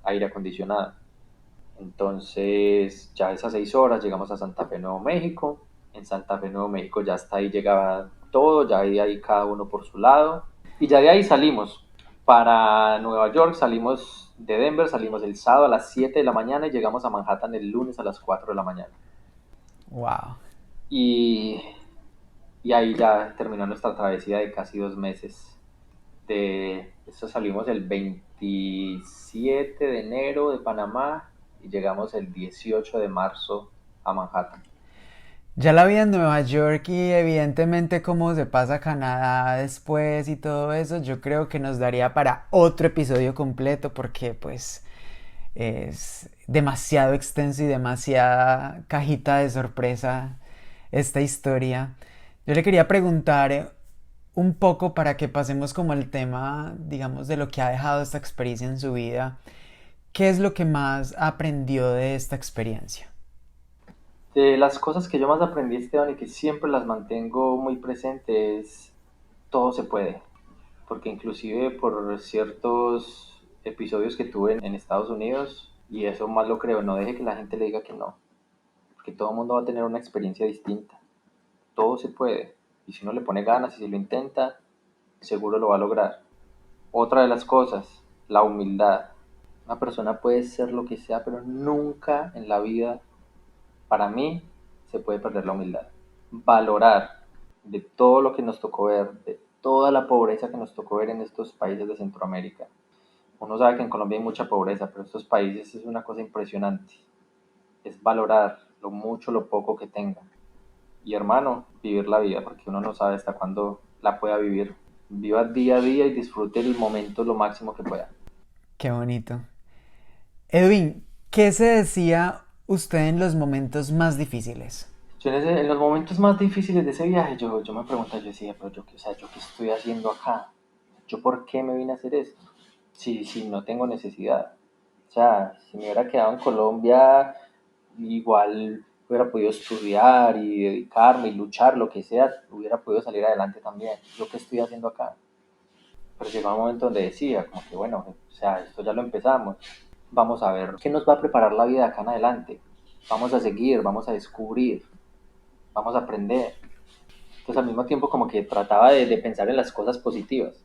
aire acondicionado. Entonces ya esas 6 horas llegamos a Santa Fe, Nuevo México. En Santa Fe, Nuevo México ya hasta ahí llegaba todo, ya de ahí cada uno por su lado. Y ya de ahí salimos para Nueva York, salimos de Denver, salimos el sábado a las 7 de la mañana y llegamos a Manhattan el lunes a las 4 de la mañana. Wow. Y, y ahí ya terminó nuestra travesía de casi 2 meses. De esto salimos el 27 de enero de Panamá y llegamos el 18 de marzo a Manhattan. Ya la vida en Nueva York y evidentemente cómo se pasa a Canadá después y todo eso, yo creo que nos daría para otro episodio completo porque pues es demasiado extenso y demasiada cajita de sorpresa esta historia. Yo le quería preguntar un poco para que pasemos como el tema, digamos, de lo que ha dejado esta experiencia en su vida. ¿Qué es lo que más aprendió de esta experiencia? De las cosas que yo más aprendí, Esteban, y que siempre las mantengo muy presentes, todo se puede. Porque inclusive por ciertos episodios que tuve en Estados Unidos, y eso más lo creo, no deje que la gente le diga que no, porque todo el mundo va a tener una experiencia distinta. Todo se puede. Y si uno le pone ganas y si lo intenta, seguro lo va a lograr. Otra de las cosas, la humildad. Una persona puede ser lo que sea, pero nunca en la vida, para mí, se puede perder la humildad. Valorar de todo lo que nos tocó ver, de toda la pobreza que nos tocó ver en estos países de Centroamérica. Uno sabe que en Colombia hay mucha pobreza, pero estos países es una cosa impresionante. Es valorar lo mucho, lo poco que tengan. Y hermano, vivir la vida, porque uno no sabe hasta cuándo la pueda vivir. Viva día a día y disfrute el momento lo máximo que pueda. Qué bonito. Edwin, ¿qué se decía usted en los momentos más difíciles? Yo en los momentos más difíciles de ese viaje, yo me preguntaba, yo decía, pero yo, o sea, ¿yo qué estoy haciendo acá? ¿Yo por qué me vine a hacer esto? Si no tengo necesidad. O sea, si me hubiera quedado en Colombia, igual hubiera podido estudiar y dedicarme y luchar, lo que sea, hubiera podido salir adelante también. ¿Yo qué estoy haciendo acá? Pero llegó un momento donde decía, como que bueno, o sea, esto ya lo empezamos, vamos a ver qué nos va a preparar la vida de acá en adelante. Vamos a seguir, vamos a descubrir, vamos a aprender. Entonces al mismo tiempo como que trataba de pensar en las cosas positivas.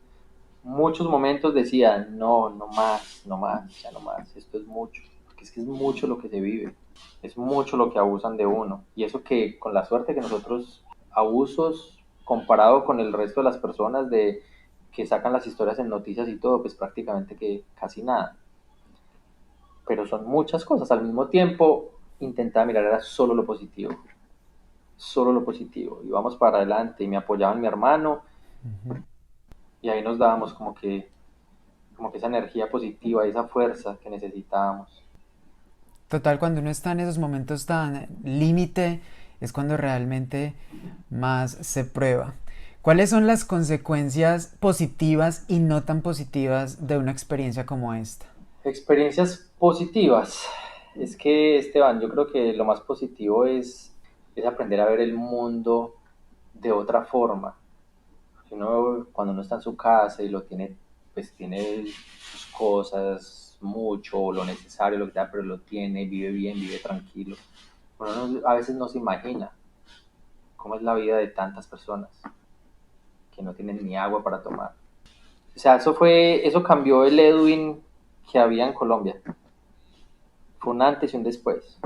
Muchos momentos decía, no, no más, no más, ya no más, esto es mucho, porque es que es mucho lo que se vive, es mucho lo que abusan de uno. Y eso que con la suerte que nosotros, abusos comparado con el resto de las personas de que sacan las historias en noticias y todo, pues prácticamente que casi nada. Pero son muchas cosas. Al mismo tiempo, intentaba mirar era solo lo positivo, solo lo positivo. Íbamos para adelante y me apoyaba mi hermano y ahí nos dábamos como que esa energía positiva, esa fuerza que necesitábamos. Total, cuando uno está en esos momentos tan límite, es cuando realmente más se prueba. ¿Cuáles son las consecuencias positivas y no tan positivas de una experiencia como esta? Experiencias positivas. Es que, Esteban, yo creo que lo más positivo es aprender a ver el mundo de otra forma. Uno, cuando uno está en su casa y lo tiene, pues tiene sus cosas, mucho, lo necesario, lo que sea, pero lo tiene, vive bien, vive tranquilo. Uno a veces no se imagina cómo es la vida de tantas personas que no tienen ni agua para tomar. O sea, eso cambió el Edwin que había en Colombia. Fue un antes y un después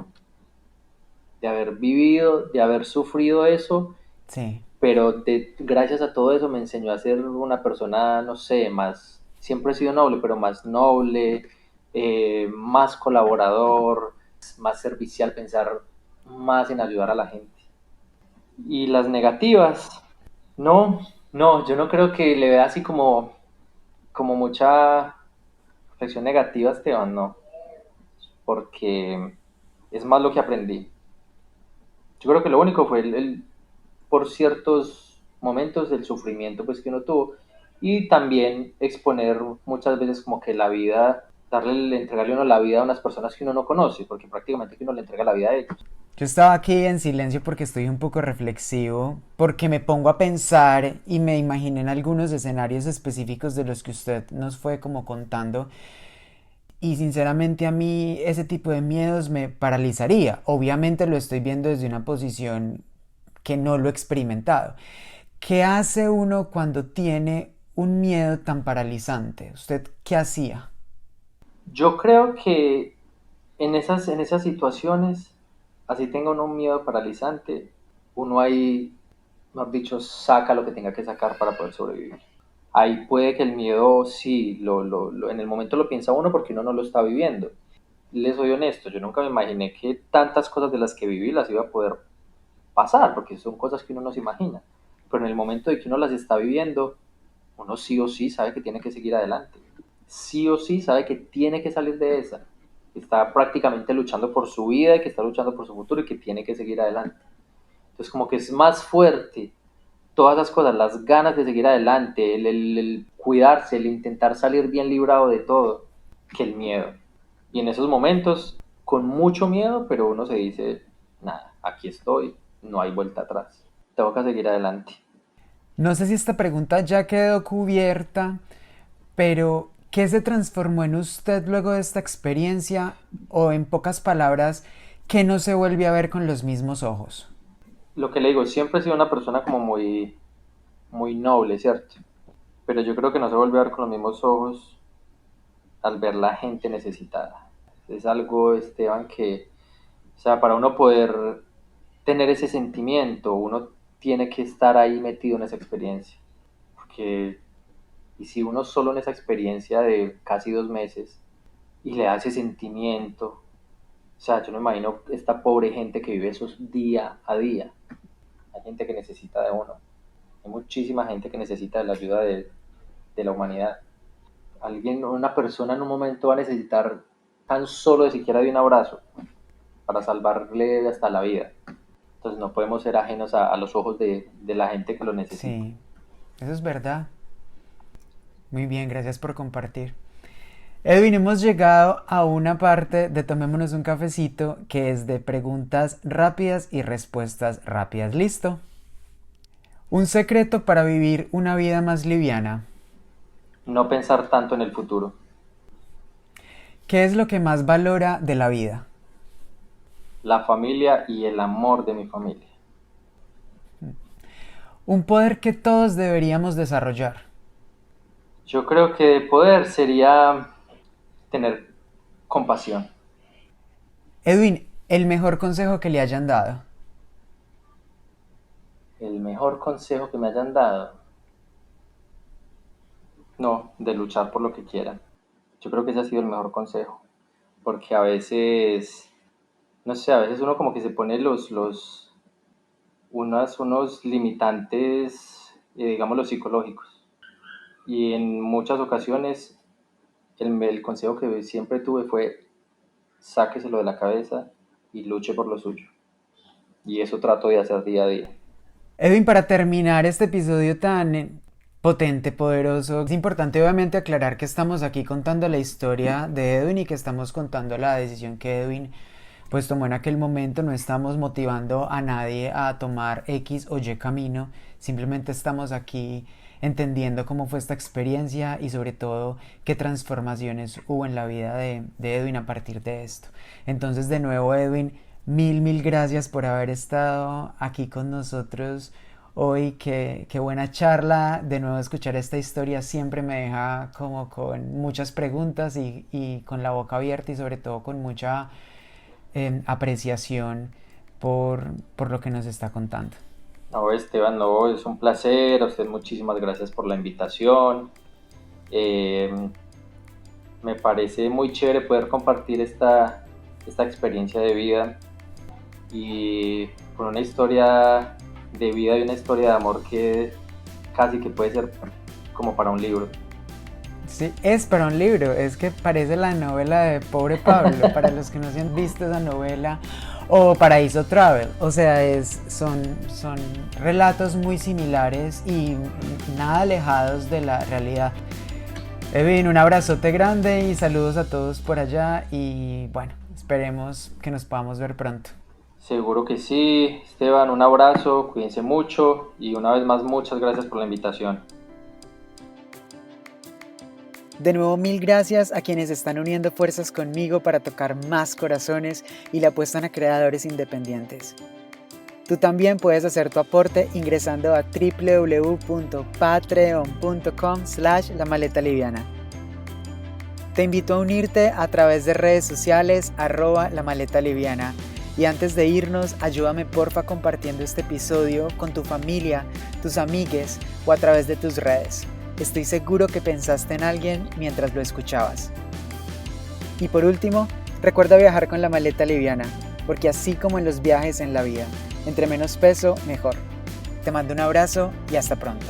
de haber vivido, de haber sufrido eso, Sí. pero gracias a todo eso me enseñó a ser una persona, no sé, más, siempre he sido noble, pero más noble, más colaborador, más servicial, pensar más en ayudar a la gente. Y las negativas, no, no, yo no creo que le vea así como mucha reflexión negativa a Esteban, no, porque es más lo que aprendí. Yo creo que lo único fue por ciertos momentos el sufrimiento pues que uno tuvo y también exponer muchas veces como que la vida, entregarle uno la vida a unas personas que uno no conoce, porque prácticamente que uno le entrega la vida a ellos. Yo estaba aquí en silencio porque estoy un poco reflexivo, porque me pongo a pensar y me imaginé en algunos escenarios específicos de los que usted nos fue como contando. Y sinceramente a mí ese tipo de miedos me paralizaría. Obviamente lo estoy viendo desde una posición que no lo he experimentado. ¿Qué hace uno cuando tiene un miedo tan paralizante? ¿Usted qué hacía? Yo creo que en esas situaciones, así tenga uno un miedo paralizante, uno ahí, mejor dicho, saca lo que tenga que sacar para poder sobrevivir. Ahí puede que el miedo sí, en el momento lo piensa uno porque uno no lo está viviendo. Les soy honesto, yo nunca me imaginé que tantas cosas de las que viví las iba a poder pasar, porque son cosas que uno no se imagina. Pero en el momento de que uno las está viviendo, uno sí o sí sabe que tiene que seguir adelante. Sí o sí sabe que tiene que salir de esa. Está prácticamente luchando por su vida, que está luchando por su futuro y que tiene que seguir adelante. Entonces como que es más fuerte todas esas cosas, las ganas de seguir adelante, el cuidarse, el intentar salir bien librado de todo, que el miedo. Y en esos momentos, con mucho miedo, pero uno se dice, nada, aquí estoy, no hay vuelta atrás, tengo que seguir adelante. No sé si esta pregunta ya quedó cubierta, pero ¿qué se transformó en usted luego de esta experiencia? O en pocas palabras, ¿qué no se vuelve a ver con los mismos ojos? Lo que le digo, siempre he sido una persona como muy noble, ¿cierto? Pero yo creo que no se vuelve a ver con los mismos ojos al ver la gente necesitada. Es algo, Esteban, que, o sea, para uno poder tener ese sentimiento, uno tiene que estar ahí metido en esa experiencia. Porque, y si uno solo en esa experiencia de casi 2 meses y le da ese sentimiento, o sea, yo me imagino esta pobre gente que vive esos día a día. Hay gente que necesita de uno. Hay muchísima gente que necesita de la ayuda de la humanidad. Alguien, una persona en un momento va a necesitar tan solo de siquiera de un abrazo para salvarle hasta la vida. Entonces no podemos ser ajenos a los ojos de la gente que lo necesita. Sí, eso es verdad. Muy bien, gracias por compartir. Edwin, hemos llegado a una parte de Tomémonos un cafecito que es de preguntas rápidas y respuestas rápidas. ¿Listo? Un secreto para vivir una vida más liviana. No pensar tanto en el futuro. ¿Qué es lo que más valora de la vida? La familia y el amor de mi familia. Un poder que todos deberíamos desarrollar. Yo creo que de poder sería tener compasión. Edwin, el mejor consejo que le hayan dado. El mejor consejo que me hayan dado. No, de luchar por lo que quieran. Yo creo que ese ha sido el mejor consejo. Porque a veces, no sé, a veces uno como que se pone unos limitantes, digamos, los psicológicos. Y en muchas ocasiones el consejo que siempre tuve fue sáqueselo de la cabeza y luche por lo suyo. Y eso trato de hacer día a día. Edwin, para terminar este episodio tan potente, poderoso, es importante obviamente aclarar que estamos aquí contando la historia de Edwin y que estamos contando la decisión que Edwin pues tomó en aquel momento. No estamos motivando a nadie a tomar X o Y camino, simplemente estamos aquí entendiendo cómo fue esta experiencia y sobre todo qué transformaciones hubo en la vida de Edwin a partir de esto. Entonces de nuevo Edwin, mil gracias por haber estado aquí con nosotros hoy. Qué buena charla. De nuevo escuchar esta historia siempre me deja como con muchas preguntas y con la boca abierta y sobre todo con mucha apreciación por lo que nos está contando. No, Esteban, no, es un placer. A usted muchísimas gracias por la invitación. Eh, Me parece muy chévere poder compartir esta experiencia de vida y con una historia de vida y una historia de amor que casi que puede ser como para un libro. Sí, es para un libro, es que parece la novela de Pobre Pablo, para los que no se han visto esa novela, o Paraíso Travel, o sea, son relatos muy similares y nada alejados de la realidad. Edwin, un abrazote grande y saludos a todos por allá y bueno, esperemos que nos podamos ver pronto. Seguro que sí, Esteban, un abrazo, cuídense mucho y una vez más muchas gracias por la invitación. De nuevo, mil gracias a quienes están uniendo fuerzas conmigo para tocar más corazones y le apuestan a creadores independientes. Tú también puedes hacer tu aporte ingresando a www.patreon.com/lamaleta-liviana. Te invito a unirte a través de redes sociales @lamaleta-liviana. Y antes de irnos, ayúdame porfa compartiendo este episodio con tu familia, tus amigues o a través de tus redes. Estoy seguro que pensaste en alguien mientras lo escuchabas. Y por último, recuerda viajar con la maleta liviana. porque así como en los viajes en la vida, entre menos peso, mejor. Te mando un abrazo y hasta pronto.